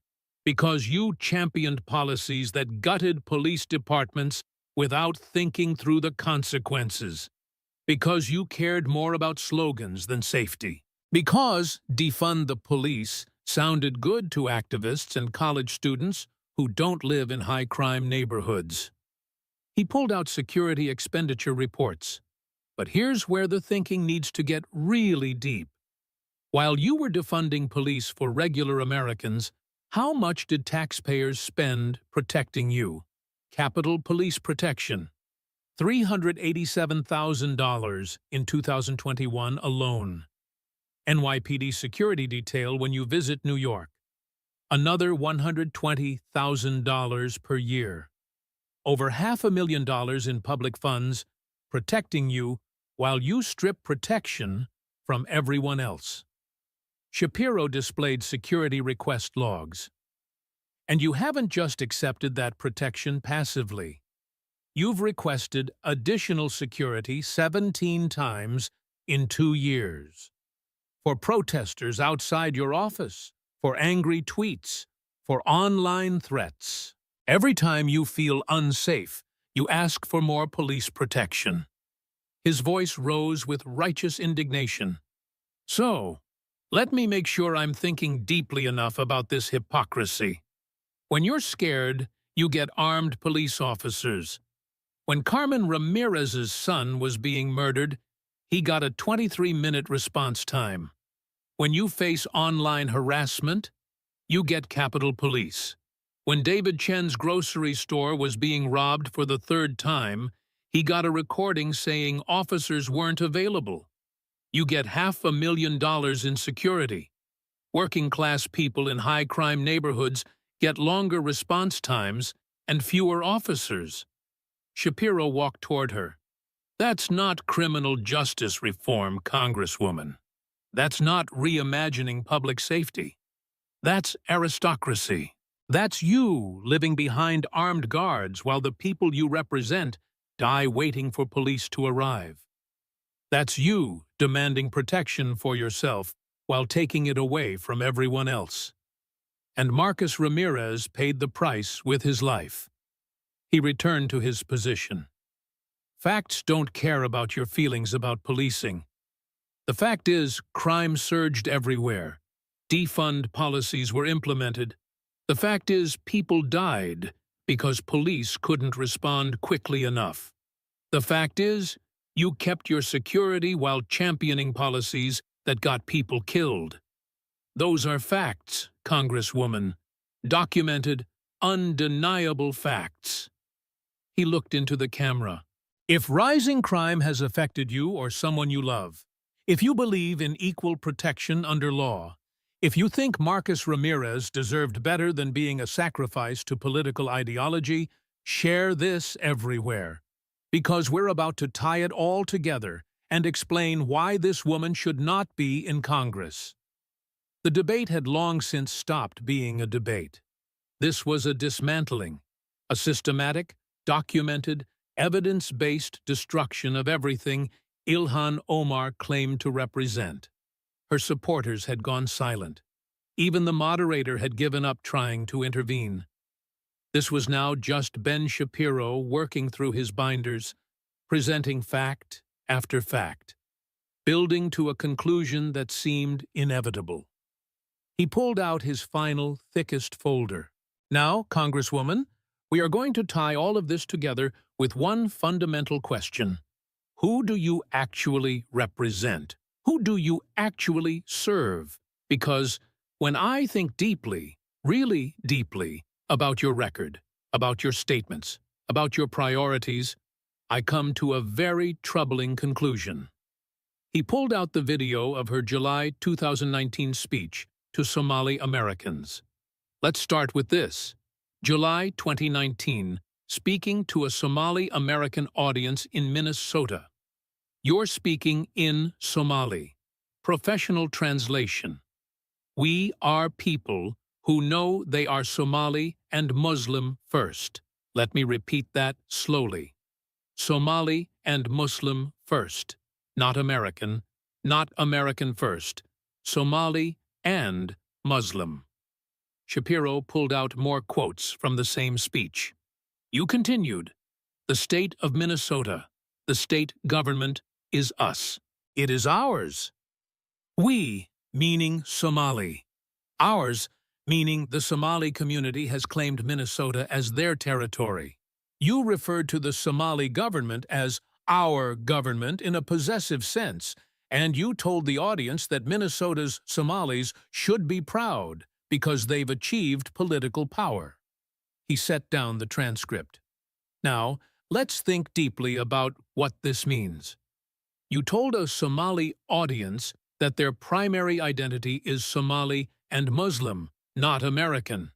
[SPEAKER 1] Because you championed policies that gutted police departments without thinking through the consequences. Because you cared more about slogans than safety. Because defund the police sounded good to activists and college students who don't live in high-crime neighborhoods. He pulled out security expenditure reports. But here's where the thinking needs to get really deep. While you were defunding police for regular Americans, how much did taxpayers spend protecting you? Capitol Police Protection. $387,000 in 2021 alone. NYPD security detail when you visit New York. Another $120,000 per year. Over $500,000 in public funds protecting you while you strip protection from everyone else. Shapiro displayed security request logs. And you haven't just accepted that protection passively. You've requested additional security 17 times in 2 years. For protesters outside your office, for angry tweets, for online threats. Every time you feel unsafe, you ask for more police protection. His voice rose with righteous indignation. So, let me make sure I'm thinking deeply enough about this hypocrisy. When you're scared, you get armed police officers. When Carmen Ramirez's son was being murdered, he got a 23-minute response time. When you face online harassment, you get Capitol Police. When David Chen's grocery store was being robbed for the 3rd time, he got a recording saying officers weren't available. You get $500,000 in security. Working-class people in high-crime neighborhoods get longer response times and fewer officers. Shapiro walked toward her. That's not criminal justice reform, Congresswoman. That's not reimagining public safety. That's aristocracy. That's you living behind armed guards while the people you represent die waiting for police to arrive. That's you demanding protection for yourself while taking it away from everyone else. And Marcus Ramirez paid the price with his life. He returned to his position. Facts don't care about your feelings about policing. The fact is, crime surged everywhere. Defund policies were implemented. The fact is, people died because police couldn't respond quickly enough. The fact is, you kept your security while championing policies that got people killed. Those are facts, Congresswoman. Documented, undeniable facts. He looked into the camera. If rising crime has affected you or someone you love, if you believe in equal protection under law, if you think Marcus Ramirez deserved better than being a sacrifice to political ideology, share this everywhere. Because we're about to tie it all together and explain why this woman should not be in Congress. The debate had long since stopped being a debate. This was a dismantling, a systematic, documented, evidence-based destruction of everything Ilhan Omar claimed to represent. Her supporters had gone silent. Even the moderator had given up trying to intervene. This was now just Ben Shapiro working through his binders, presenting fact after fact, building to a conclusion that seemed inevitable. He pulled out his final, thickest folder. Now, Congresswoman, we are going to tie all of this together with one fundamental question. Who do you actually represent? Who do you actually serve? Because when I think deeply, really deeply, about your record, about your statements, about your priorities, I come to a very troubling conclusion. He pulled out the video of her July 2019 speech to Somali Americans. Let's start with this. July 2019, speaking to a Somali-American audience in Minnesota. You're speaking in Somali. Professional translation. We are people who know they are Somali and Muslim first. Let me repeat that slowly. Somali and Muslim first. Not American, not American first. Somali and Muslim. Shapiro pulled out more quotes from the same speech. You continued, the state of Minnesota, the state government is us. It is ours. We, meaning Somali. Ours, meaning the Somali community has claimed Minnesota as their territory. You referred to the Somali government as our government in a possessive sense, and you told the audience that Minnesota's Somalis should be proud because they've achieved political power. He set down the transcript. Now, let's think deeply about what this means. You told a Somali audience that their primary identity is Somali and Muslim, not American.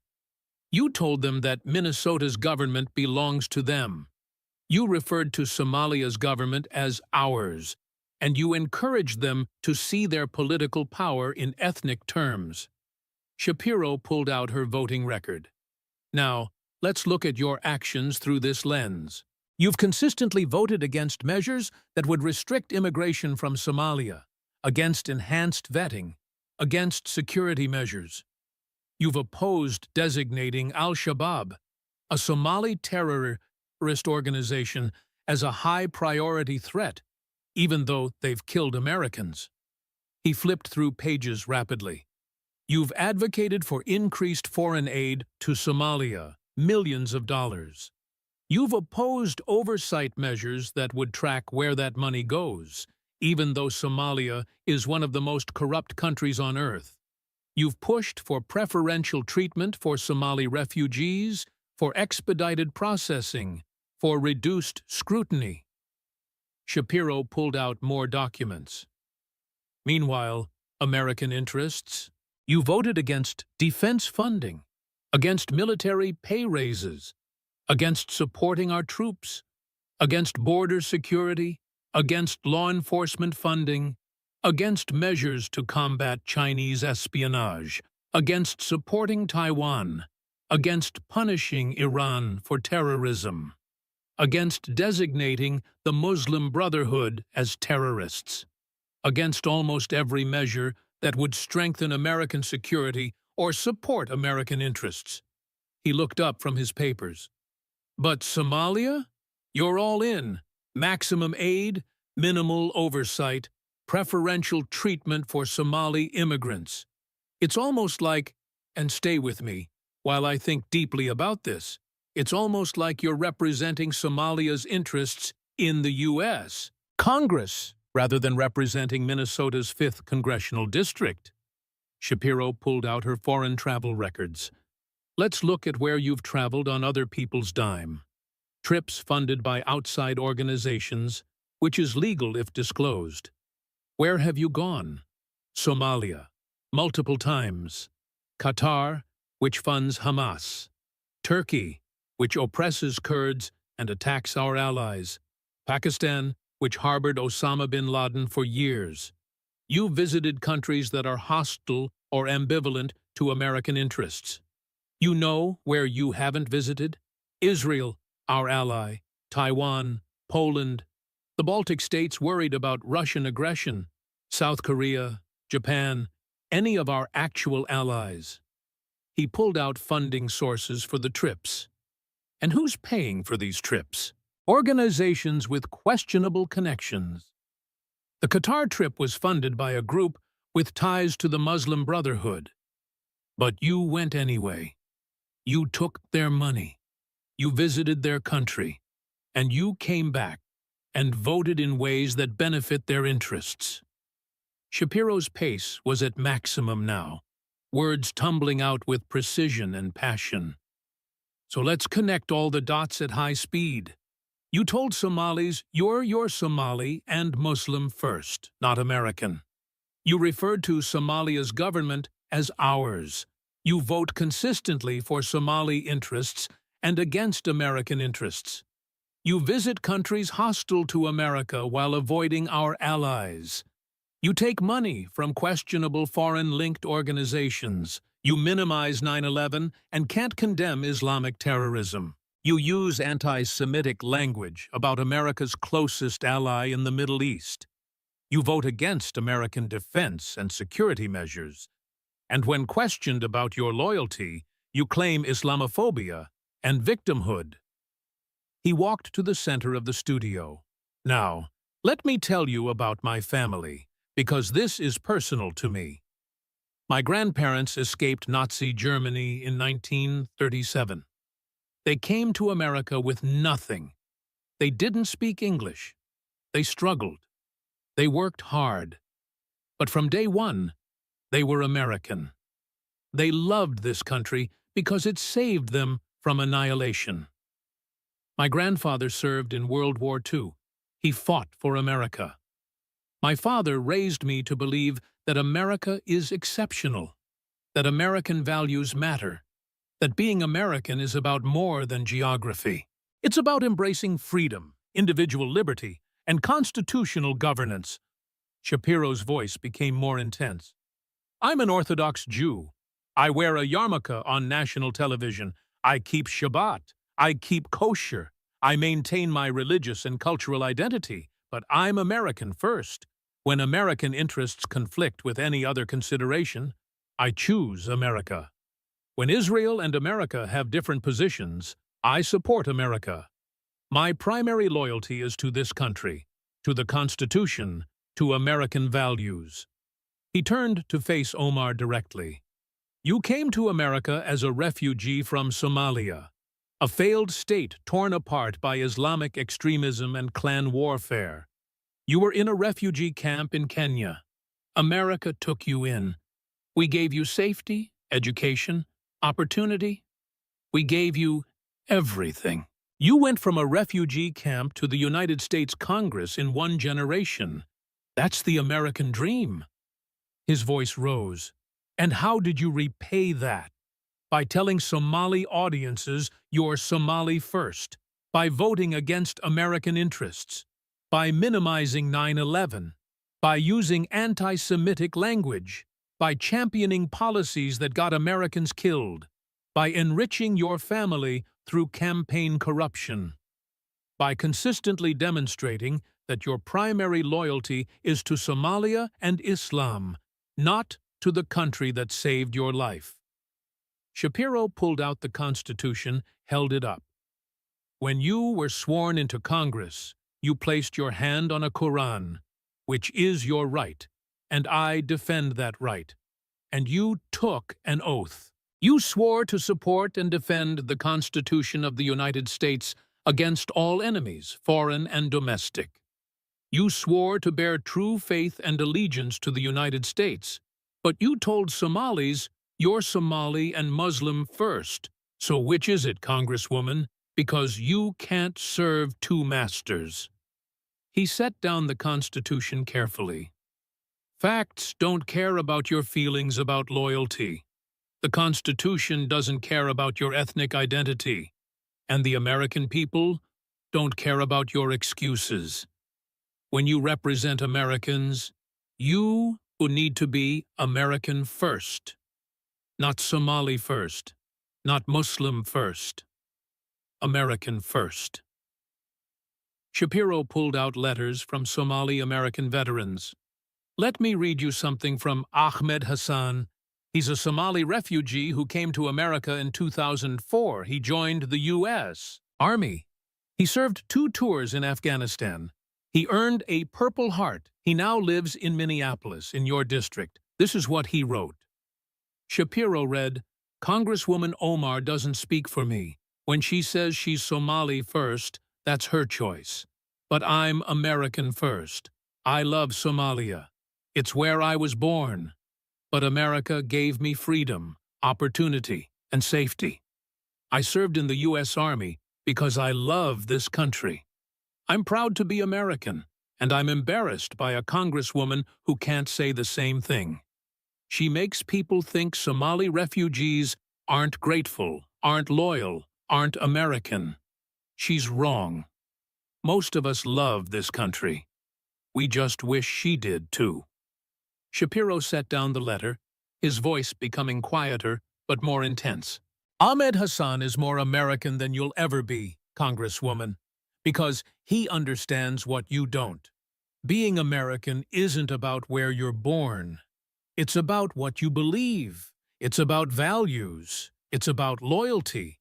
[SPEAKER 1] You told them that Minnesota's government belongs to them. You referred to Somalia's government as ours, and you encouraged them to see their political power in ethnic terms. Shapiro pulled out her voting record. Now, let's look at your actions through this lens. You've consistently voted against measures that would restrict immigration from Somalia, against enhanced vetting, against security measures. You've opposed designating Al-Shabaab, a Somali terrorist organization, as a high-priority threat, even though they've killed Americans. He flipped through pages rapidly. You've advocated for increased foreign aid to Somalia, millions of dollars. You've opposed oversight measures that would track where that money goes, even though Somalia is one of the most corrupt countries on earth. You've pushed for preferential treatment for Somali refugees, for expedited processing, for reduced scrutiny. Shapiro pulled out more documents. Meanwhile, American interests. You voted against defense funding, against military pay raises, against supporting our troops, against border security, against law enforcement funding, against measures to combat Chinese espionage, against supporting Taiwan, against punishing Iran for terrorism, against designating the Muslim Brotherhood as terrorists, against almost every measure that would strengthen American security or support American interests. He looked up from his papers. But Somalia? You're all in. Maximum aid, minimal oversight, preferential treatment for Somali immigrants. It's almost like, and stay with me while I think deeply about this, it's almost like you're representing Somalia's interests in the U.S. Congress, rather than representing Minnesota's 5th Congressional District. Shapiro pulled out her foreign travel records. Let's look at where you've traveled on other people's dime. Trips funded by outside organizations, which is legal if disclosed. Where have you gone? Somalia, multiple times. Qatar, which funds Hamas. Turkey, which oppresses Kurds and attacks our allies. Pakistan, which harbored Osama bin Laden for years. You visited countries that are hostile or ambivalent to American interests. You know where you haven't visited? Israel, our ally, Taiwan, Poland, the Baltic states worried about Russian aggression, South Korea, Japan, any of our actual allies. He pulled out funding sources for the trips. And who's paying for these trips? Organizations with questionable connections. The Qatar trip was funded by a group with ties to the Muslim Brotherhood. But you went anyway. You took their money. You visited their country. And you came back and voted in ways that benefit their interests. Shapiro's pace was at maximum now, words tumbling out with precision and passion. So let's connect all the dots at high speed. You told Somalis you're Somali and Muslim first, not American. You referred to Somalia's government as ours. You vote consistently for Somali interests and against American interests. You visit countries hostile to America while avoiding our allies. You take money from questionable foreign-linked organizations. You minimize 9/11 and can't condemn Islamic terrorism. You use anti-Semitic language about America's closest ally in the Middle East. You vote against American defense and security measures. And when questioned about your loyalty, you claim Islamophobia and victimhood. He walked to the center of the studio. Now, let me tell you about my family, because this is personal to me. My grandparents escaped Nazi Germany in 1937. They came to America with nothing. They didn't speak English. They struggled. They worked hard. But from day one, they were American. They loved this country because it saved them from annihilation. My grandfather served in World War II. He fought for America. My father raised me to believe that America is exceptional, that American values matter, that being American is about more than geography. It's about embracing freedom, individual liberty, and constitutional governance. Shapiro's voice became more intense. I'm an Orthodox Jew. I wear a yarmulke on national television. I keep Shabbat. I keep kosher. I maintain my religious and cultural identity, but I'm American first. When American interests conflict with any other consideration, I choose America. When Israel and America have different positions, I support America. My primary loyalty is to this country, to the Constitution, to American values. He turned to face Omar directly. You came to America as a refugee from Somalia, a failed state torn apart by Islamic extremism and clan warfare. You were in a refugee camp in Kenya. America took you in. We gave you safety, education, opportunity. We gave you everything. You went from a refugee camp to the United States Congress in one generation. That's the American dream. His voice rose. And how did you repay that? By telling Somali audiences you're Somali first, by voting against American interests, by minimizing 9/11, by using anti-Semitic language, by championing policies that got Americans killed, by enriching your family through campaign corruption, by consistently demonstrating that your primary loyalty is to Somalia and Islam, not to the country that saved your life. Shapiro pulled out the Constitution, held it up. When you were sworn into Congress, you placed your hand on a Quran, which is your right, and I defend that right. And you took an oath. You swore to support and defend the Constitution of the United States against all enemies, foreign and domestic. You swore to bear true faith and allegiance to the United States, but you told Somalis you're Somali and Muslim first. So which is it, Congresswoman? Because you can't serve two masters. He set down the Constitution carefully. Facts don't care about your feelings about loyalty. The Constitution doesn't care about your ethnic identity. And the American people don't care about your excuses. When you represent Americans, you need to be American first. Not Somali first, not Muslim first. American first. Shapiro pulled out letters from Somali American veterans. Let me read you something from Ahmed Hassan. He's a Somali refugee who came to America in 2004. He joined the U.S. Army. He served 2 tours in Afghanistan. He earned a Purple Heart. He now lives in Minneapolis, in your district. This is what he wrote. Shapiro read, Congresswoman Omar doesn't speak for me. When she says she's Somali first, that's her choice. But I'm American first. I love Somalia. It's where I was born. But America gave me freedom, opportunity, and safety. I served in the U.S. Army because I love this country. I'm proud to be American, and I'm embarrassed by a congresswoman who can't say the same thing. She makes people think Somali refugees aren't grateful, aren't loyal, aren't American. She's wrong. Most of us love this country. We just wish she did, too. Shapiro set down the letter, his voice becoming quieter but more intense. Ahmed Hassan is more American than you'll ever be, Congresswoman, because he understands what you don't. Being American isn't about where you're born. It's about what you believe. It's about values. It's about loyalty.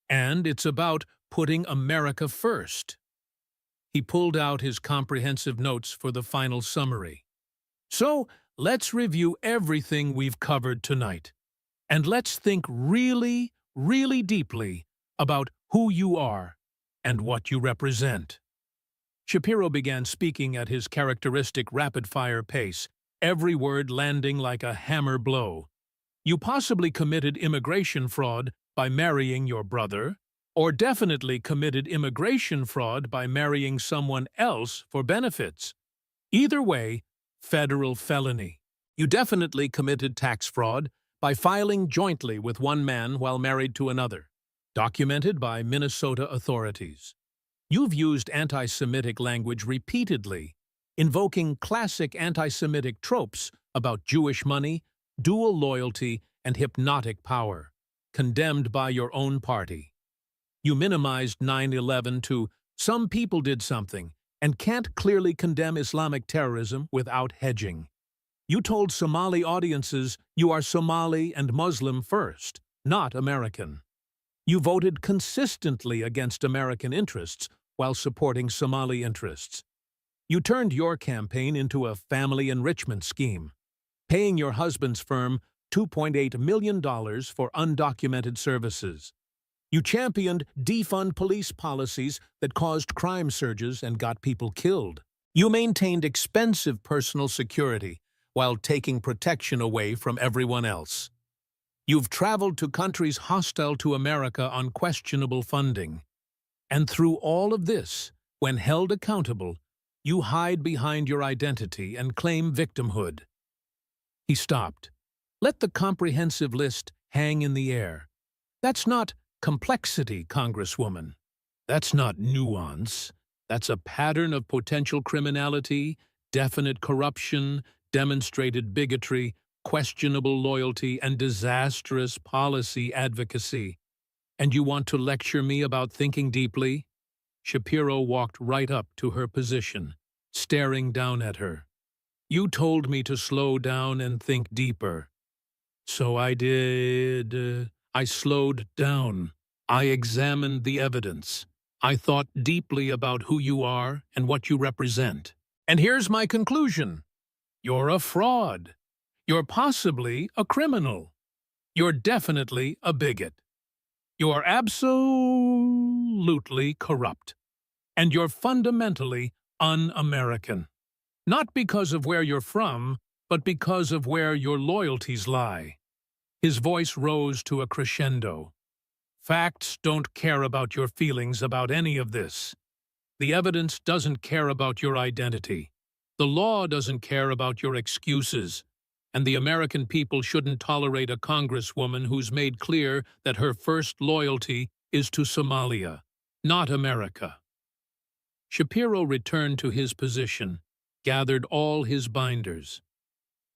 [SPEAKER 1] And it's about putting America first. He pulled out his comprehensive notes for the final summary. So, let's review everything we've covered tonight. And let's think really, really deeply about who you are and what you represent. Shapiro began speaking at his characteristic rapid-fire pace, every word landing like a hammer blow. You possibly committed immigration fraud by marrying your brother, or definitely committed immigration fraud by marrying someone else for benefits. Either way, federal felony. You definitely committed tax fraud by filing jointly with one man while married to another, documented by Minnesota authorities. You've used anti-Semitic language repeatedly, invoking classic anti-Semitic tropes about Jewish money, dual loyalty, and hypnotic power, condemned by your own party. You minimized 9/11 to "some people did something" and can't clearly condemn Islamic terrorism without hedging. You told Somali audiences you are Somali and Muslim first, not American. You voted consistently against American interests while supporting Somali interests. You turned your campaign into a family enrichment scheme, paying your husband's firm $2.8 million for undocumented services. You championed defund police policies that caused crime surges and got people killed. You maintained expensive personal security while taking protection away from everyone else. You've traveled to countries hostile to America on questionable funding. And through all of this, when held accountable, you hide behind your identity and claim victimhood. He stopped. Let the comprehensive list hang in the air. That's not complexity, Congresswoman. That's not nuance. That's a pattern of potential criminality, definite corruption, demonstrated bigotry, questionable loyalty, and disastrous policy advocacy. And you want to lecture me about thinking deeply? Shapiro walked right up to her position, staring down at her. You told me to slow down and think deeper. So I did. I slowed down. I examined the evidence. I thought deeply about who you are and what you represent. And here's my conclusion. You're a fraud. You're possibly a criminal. You're definitely a bigot. You are absolutely corrupt. And you're fundamentally un-American. Not because of where you're from, but because of where your loyalties lie. His voice rose to a crescendo. Facts don't care about your feelings about any of this. The evidence doesn't care about your identity. The law doesn't care about your excuses. And the American people shouldn't tolerate a congresswoman who's made clear that her first loyalty is to Somalia, not America. Shapiro returned to his position, gathered all his binders.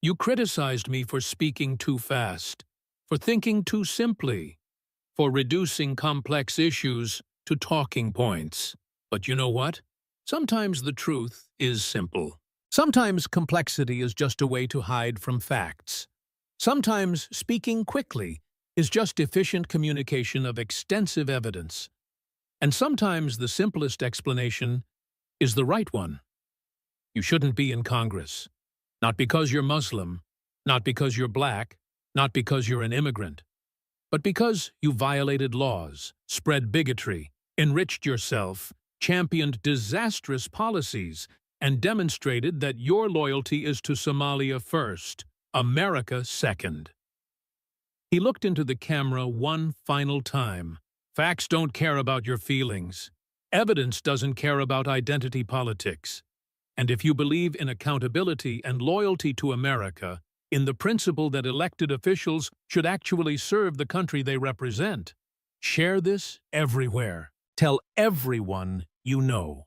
[SPEAKER 1] You criticized me for speaking too fast, for thinking too simply, for reducing complex issues to talking points. But you know what? Sometimes the truth is simple. Sometimes complexity is just a way to hide from facts. Sometimes speaking quickly is just efficient communication of extensive evidence. And sometimes the simplest explanation is the right one. You shouldn't be in Congress. Not because you're Muslim, not because you're black, not because you're an immigrant, but because you violated laws, spread bigotry, enriched yourself, championed disastrous policies, and demonstrated that your loyalty is to Somalia first, America second. He looked into the camera one final time. Facts don't care about your feelings. Evidence doesn't care about identity politics. And if you believe in accountability and loyalty to America, in the principle that elected officials should actually serve the country they represent, Share this everywhere. Tell everyone you know.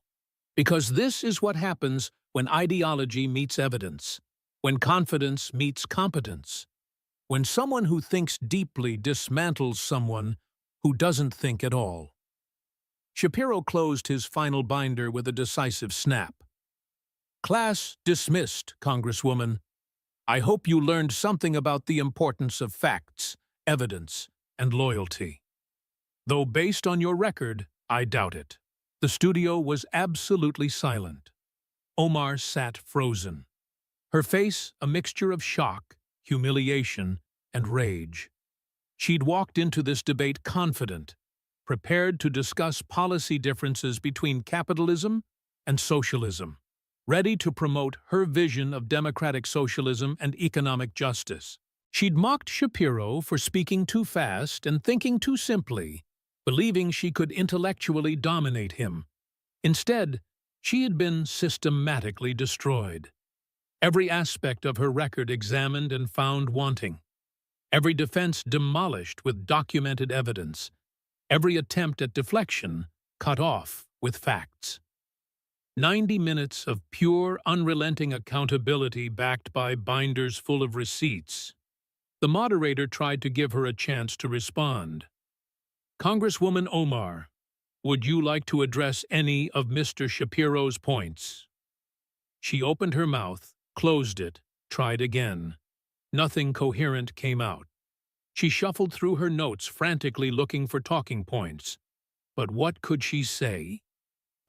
[SPEAKER 1] Because this is what happens when ideology meets evidence, when confidence meets competence, when someone who thinks deeply dismantles someone who doesn't think at all. Shapiro closed his final binder with a decisive snap. Class dismissed, Congresswoman. I hope you learned something about the importance of facts, evidence, and loyalty. Though based on your record, I doubt it. The studio was absolutely silent. Omar sat frozen. Her face a mixture of shock, humiliation, and rage. She'd walked into this debate confident, prepared to discuss policy differences between capitalism and socialism, ready to promote her vision of democratic socialism and economic justice. She'd mocked Shapiro for speaking too fast and thinking too simply, believing she could intellectually dominate him. Instead, she had been systematically destroyed. Every aspect of her record examined and found wanting. Every defense demolished with documented evidence. Every attempt at deflection cut off with facts. 90 minutes of pure, unrelenting accountability backed by binders full of receipts. The moderator tried to give her a chance to respond. Congresswoman Omar, would you like to address any of Mr. Shapiro's points? She opened her mouth, closed it, tried again. Nothing coherent came out. She shuffled through her notes, frantically looking for talking points. But what could she say?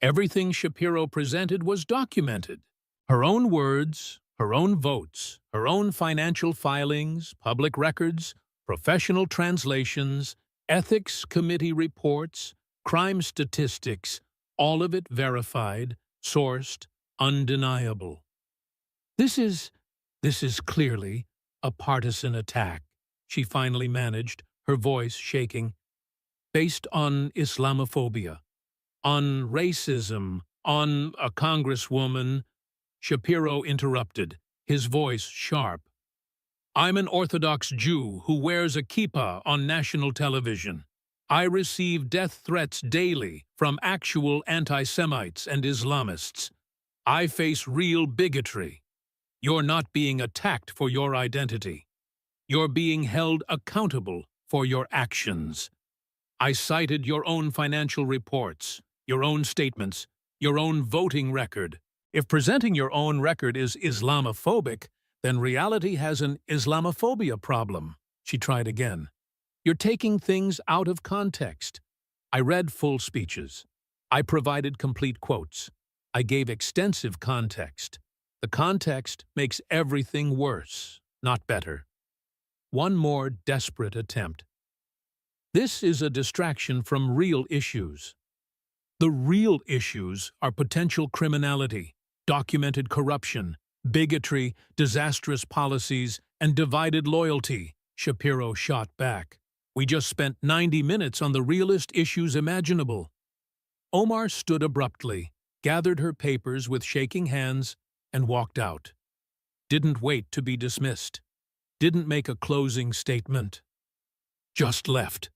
[SPEAKER 1] Everything Shapiro presented was documented. Her own words, her own votes, her own financial filings, public records, professional translations, ethics committee reports, crime statistics, all of it verified, sourced, undeniable. This is clearly a partisan attack, she finally managed, her voice shaking, based on Islamophobia, on racism, on a congresswoman. Shapiro interrupted, his voice sharp. I'm an Orthodox Jew who wears a kippah on national television. I receive death threats daily from actual anti-Semites and Islamists. I face real bigotry. You're not being attacked for your identity. You're being held accountable for your actions. I cited your own financial reports, your own statements, your own voting record. If presenting your own record is Islamophobic, then reality has an Islamophobia problem. She tried again. You're taking things out of context. I read full speeches. I provided complete quotes. I gave extensive context. The context makes everything worse, not better. One more desperate attempt. This is a distraction from real issues. The real issues are potential criminality, documented corruption, bigotry, disastrous policies, and divided loyalty, Shapiro shot back. We just spent 90 minutes on the realest issues imaginable. Omar stood abruptly, gathered her papers with shaking hands, and walked out. Didn't wait to be dismissed. Didn't make a closing statement. Just left.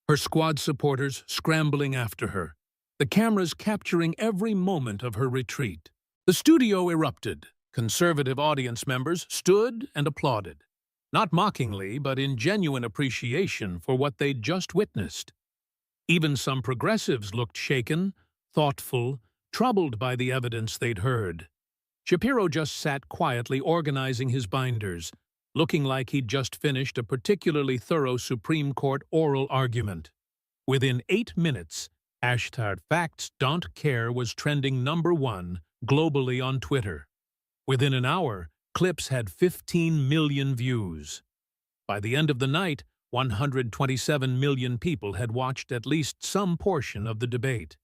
[SPEAKER 1] Her squad supporters scrambling after her, the cameras capturing every moment of her retreat. The studio erupted. Conservative audience members stood and applauded, not mockingly, but in genuine appreciation for what they'd just witnessed. Even some progressives looked shaken, thoughtful, troubled by the evidence they'd heard. Shapiro just sat quietly organizing his binders, looking like he'd just finished a particularly thorough Supreme Court oral argument. Within 8 minutes, #FactsDon'tCare was trending #1 globally on Twitter. Within an hour, clips had 15 million views. By the end of the night, 127 million people had watched at least some portion of the debate.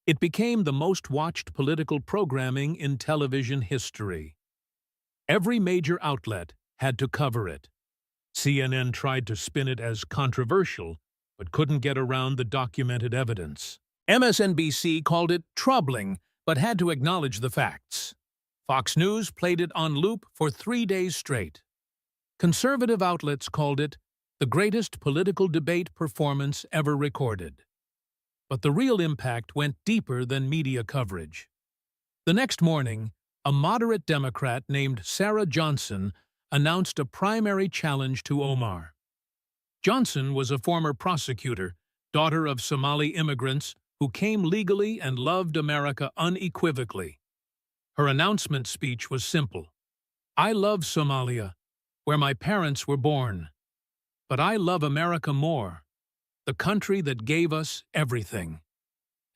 [SPEAKER 1] It became the most-watched political programming in television history. Every major outlet had to cover it. CNN tried to spin it as controversial, but couldn't get around the documented evidence. MSNBC called it troubling, but had to acknowledge the facts. Fox News played it on loop for 3 days straight. Conservative outlets called it the greatest political debate performance ever recorded. But the real impact went deeper than media coverage. The next morning, a moderate Democrat named Sarah Johnson announced a primary challenge to Omar. Johnson was a former prosecutor, daughter of Somali immigrants who came legally and loved America unequivocally. Her announcement speech was simple. "I love Somalia, where my parents were born. But I love America more, the country that gave us everything.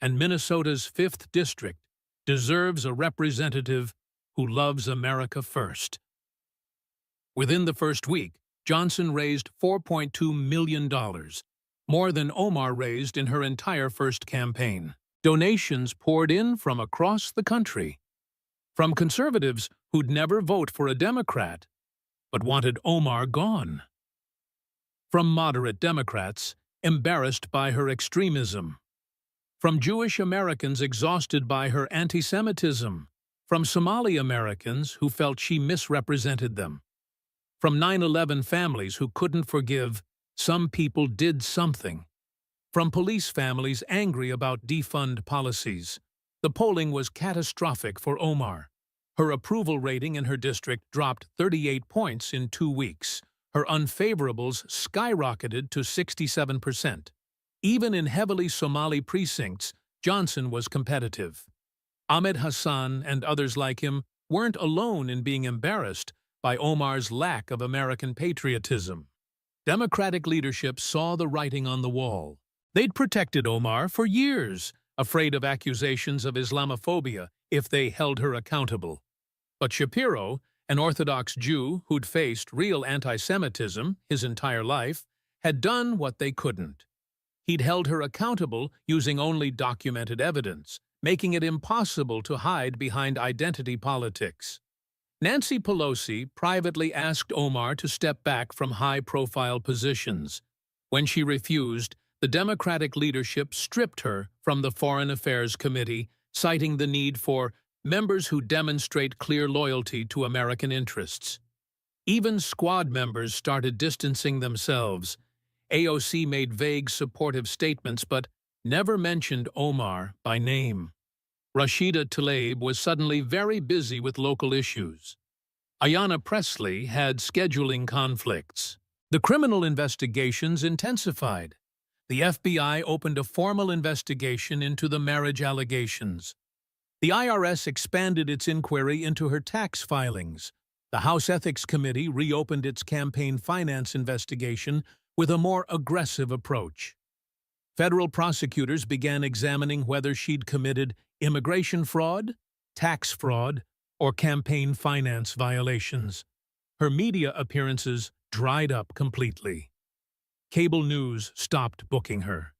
[SPEAKER 1] And Minnesota's 5th District deserves a representative who loves America first." Within the first week, Johnson raised $4.2 million, more than Omar raised in her entire first campaign. Donations poured in from across the country, from conservatives who'd never vote for a Democrat, but wanted Omar gone, from moderate Democrats embarrassed by her extremism, from Jewish Americans exhausted by her anti-Semitism, from Somali Americans who felt she misrepresented them, from 9/11 families who couldn't forgive "some people did something," from police families angry about defund policies. The polling was catastrophic for Omar. Her approval rating in her district dropped 38 points in 2 weeks. Her unfavorables skyrocketed to 67%. Even in heavily Somali precincts, Johnson was competitive. Ahmed Hassan and others like him weren't alone in being embarrassed by Omar's lack of American patriotism. Democratic leadership saw the writing on the wall. They'd protected Omar for years, afraid of accusations of Islamophobia if they held her accountable. But Shapiro, an Orthodox Jew who'd faced real anti-Semitism his entire life, had done what they couldn't. He'd held her accountable using only documented evidence, making it impossible to hide behind identity politics. Nancy Pelosi privately asked Omar to step back from high-profile positions. When she refused, the Democratic leadership stripped her from the Foreign Affairs Committee, citing the need for members who demonstrate clear loyalty to American interests. Even squad members started distancing themselves. AOC made vague supportive statements but never mentioned Omar by name. Rashida Tlaib was suddenly very busy with local issues. Ayanna Pressley had scheduling conflicts. The criminal investigations intensified. The FBI opened a formal investigation into the marriage allegations. The IRS expanded its inquiry into her tax filings. The House Ethics Committee reopened its campaign finance investigation with a more aggressive approach. Federal prosecutors began examining whether she'd committed immigration fraud, tax fraud, or campaign finance violations. Her media appearances dried up completely. Cable news stopped booking her.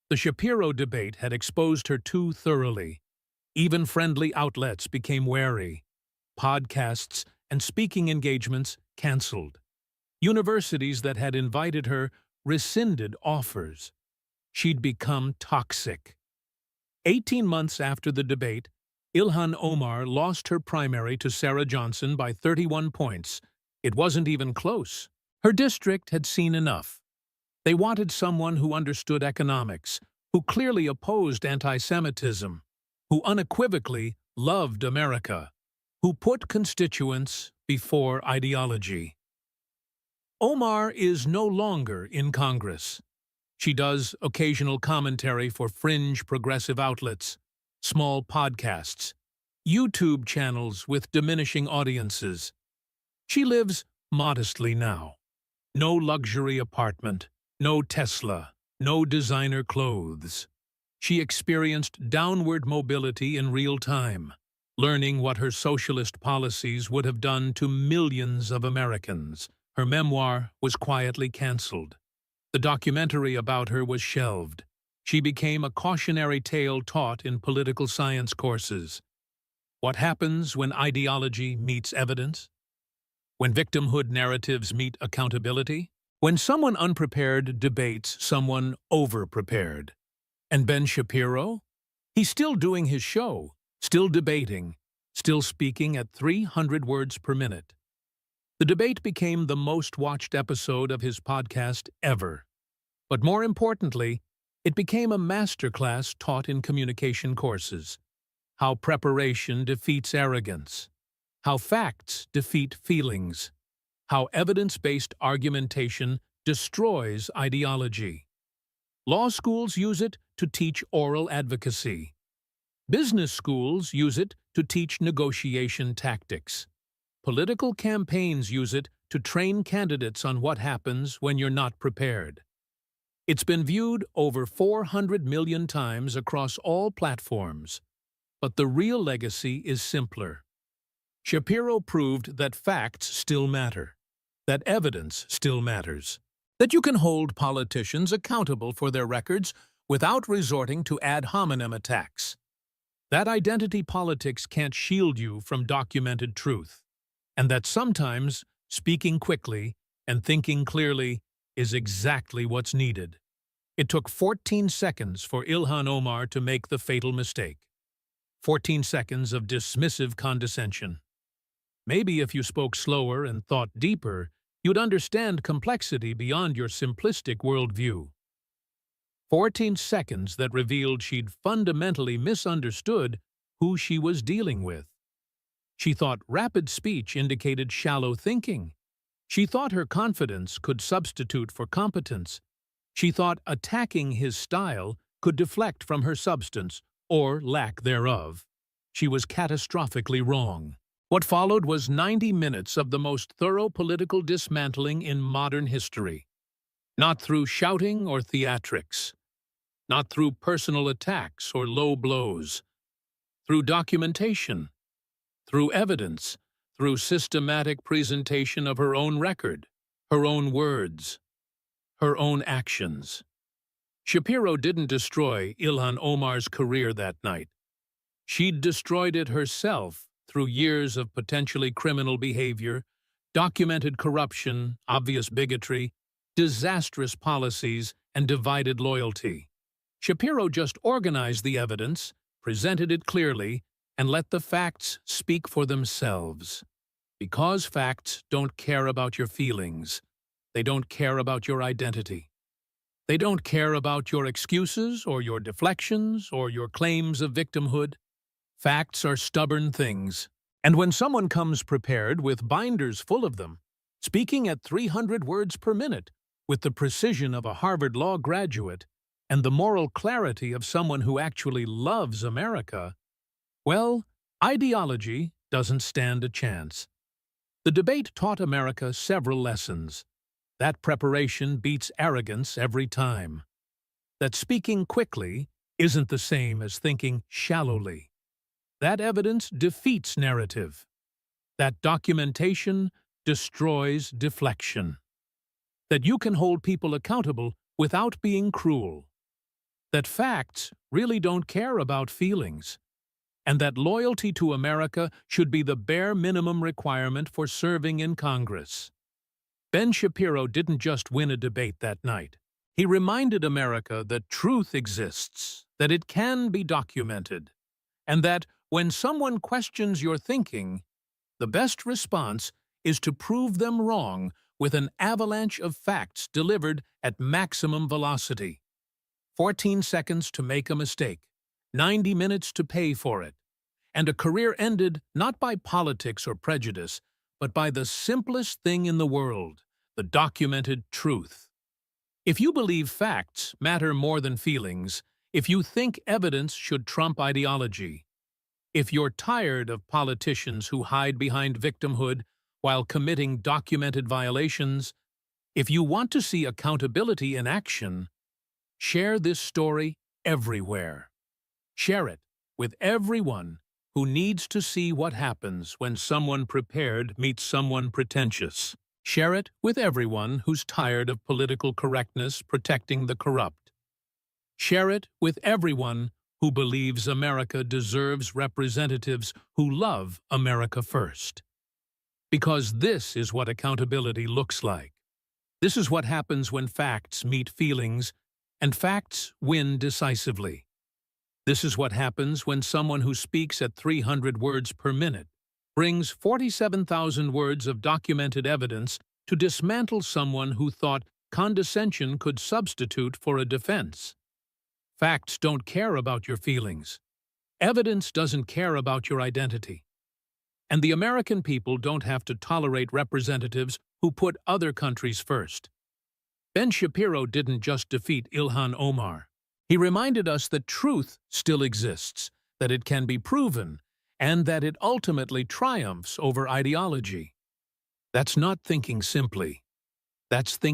[SPEAKER 1] The Shapiro debate had exposed her too thoroughly. Even friendly outlets became wary. Podcasts and speaking engagements canceled. Universities that had invited her rescinded offers. She'd become toxic. 18 months after the debate, Ilhan Omar lost her primary to Sarah Johnson by 31 points. It wasn't even close. Her district had seen enough. They wanted someone who understood economics, who clearly opposed anti-Semitism, who unequivocally loved America, who put constituents before ideology. Omar is no longer in Congress. She does occasional commentary for fringe progressive outlets, small podcasts, YouTube channels with diminishing audiences. She lives modestly now. No luxury apartment, no Tesla, no designer clothes. She experienced downward mobility in real time, learning what her socialist policies would have done to millions of Americans. Her memoir was quietly canceled. The documentary about her was shelved. She became a cautionary tale taught in political science courses. What happens when ideology meets evidence? When victimhood narratives meet accountability? When someone unprepared debates someone over-prepared? And Ben Shapiro? He's still doing his show, still debating, still speaking at 300 words per minute. The debate became the most watched episode of his podcast ever. But more importantly, it became a masterclass taught in communication courses. How preparation defeats arrogance. How facts defeat feelings. How evidence-based argumentation destroys ideology. Law schools use it to teach oral advocacy. Business schools use it to teach negotiation tactics. Political campaigns use it to train candidates on what happens when you're not prepared. It's been viewed over 400 million times across all platforms. But the real legacy is simpler. Shapiro proved that facts still matter, that evidence still matters, that you can hold politicians accountable for their records without resorting to ad hominem attacks, that identity politics can't shield you from documented truth, and that sometimes speaking quickly and thinking clearly is exactly what's needed. It took 14 seconds for Ilhan Omar to make the fatal mistake. 14 seconds of dismissive condescension. Maybe if you spoke slower and thought deeper, you'd understand complexity beyond your simplistic worldview. 14 seconds that revealed she'd fundamentally misunderstood who she was dealing with. She thought rapid speech indicated shallow thinking. She thought her confidence could substitute for competence. She thought attacking his style could deflect from her substance or lack thereof. She was catastrophically wrong. What followed was 90 minutes of the most thorough political dismantling in modern history. Not through shouting or theatrics. Not through personal attacks or low blows. Through documentation. Through evidence. Through systematic presentation of her own record, her own words, her own actions. Shapiro didn't destroy Ilhan Omar's career that night. She'd destroyed it herself through years of potentially criminal behavior, documented corruption, obvious bigotry, disastrous policies, and divided loyalty. Shapiro just organized the evidence, presented it clearly, and let the facts speak for themselves. Because facts don't care about your feelings. They don't care about your identity. They don't care about your excuses or your deflections or your claims of victimhood. Facts are stubborn things. And when someone comes prepared with binders full of them, speaking at 300 words per minute, with the precision of a Harvard Law graduate, and the moral clarity of someone who actually loves America, well, ideology doesn't stand a chance. The debate taught America several lessons. That preparation beats arrogance every time. That speaking quickly isn't the same as thinking shallowly. That evidence defeats narrative. That documentation destroys deflection. That you can hold people accountable without being cruel. That facts really don't care about feelings. And that loyalty to America should be the bare minimum requirement for serving in Congress. Ben Shapiro didn't just win a debate that night. He reminded America that truth exists, that it can be documented, and that when someone questions your thinking, the best response is to prove them wrong with an avalanche of facts delivered at maximum velocity. 14 seconds to make a mistake. 90 minutes to pay for it, and a career ended not by politics or prejudice, but by the simplest thing in the world, the documented truth. If you believe facts matter more than feelings, if you think evidence should trump ideology, if you're tired of politicians who hide behind victimhood while committing documented violations, if you want to see accountability in action, share this story everywhere. Share it with everyone who needs to see what happens when someone prepared meets someone pretentious. Share it with everyone who's tired of political correctness protecting the corrupt. Share it with everyone who believes America deserves representatives who love America first. Because this is what accountability looks like. This is what happens when facts meet feelings, and facts win decisively. This is what happens when someone who speaks at 300 words per minute brings 47,000 words of documented evidence to dismantle someone who thought condescension could substitute for a defense. Facts don't care about your feelings. Evidence doesn't care about your identity. And the American people don't have to tolerate representatives who put other countries first. Ben Shapiro didn't just defeat Ilhan Omar. He reminded us that truth still exists, that it can be proven, and that it ultimately triumphs over ideology. That's not thinking simply. That's thinking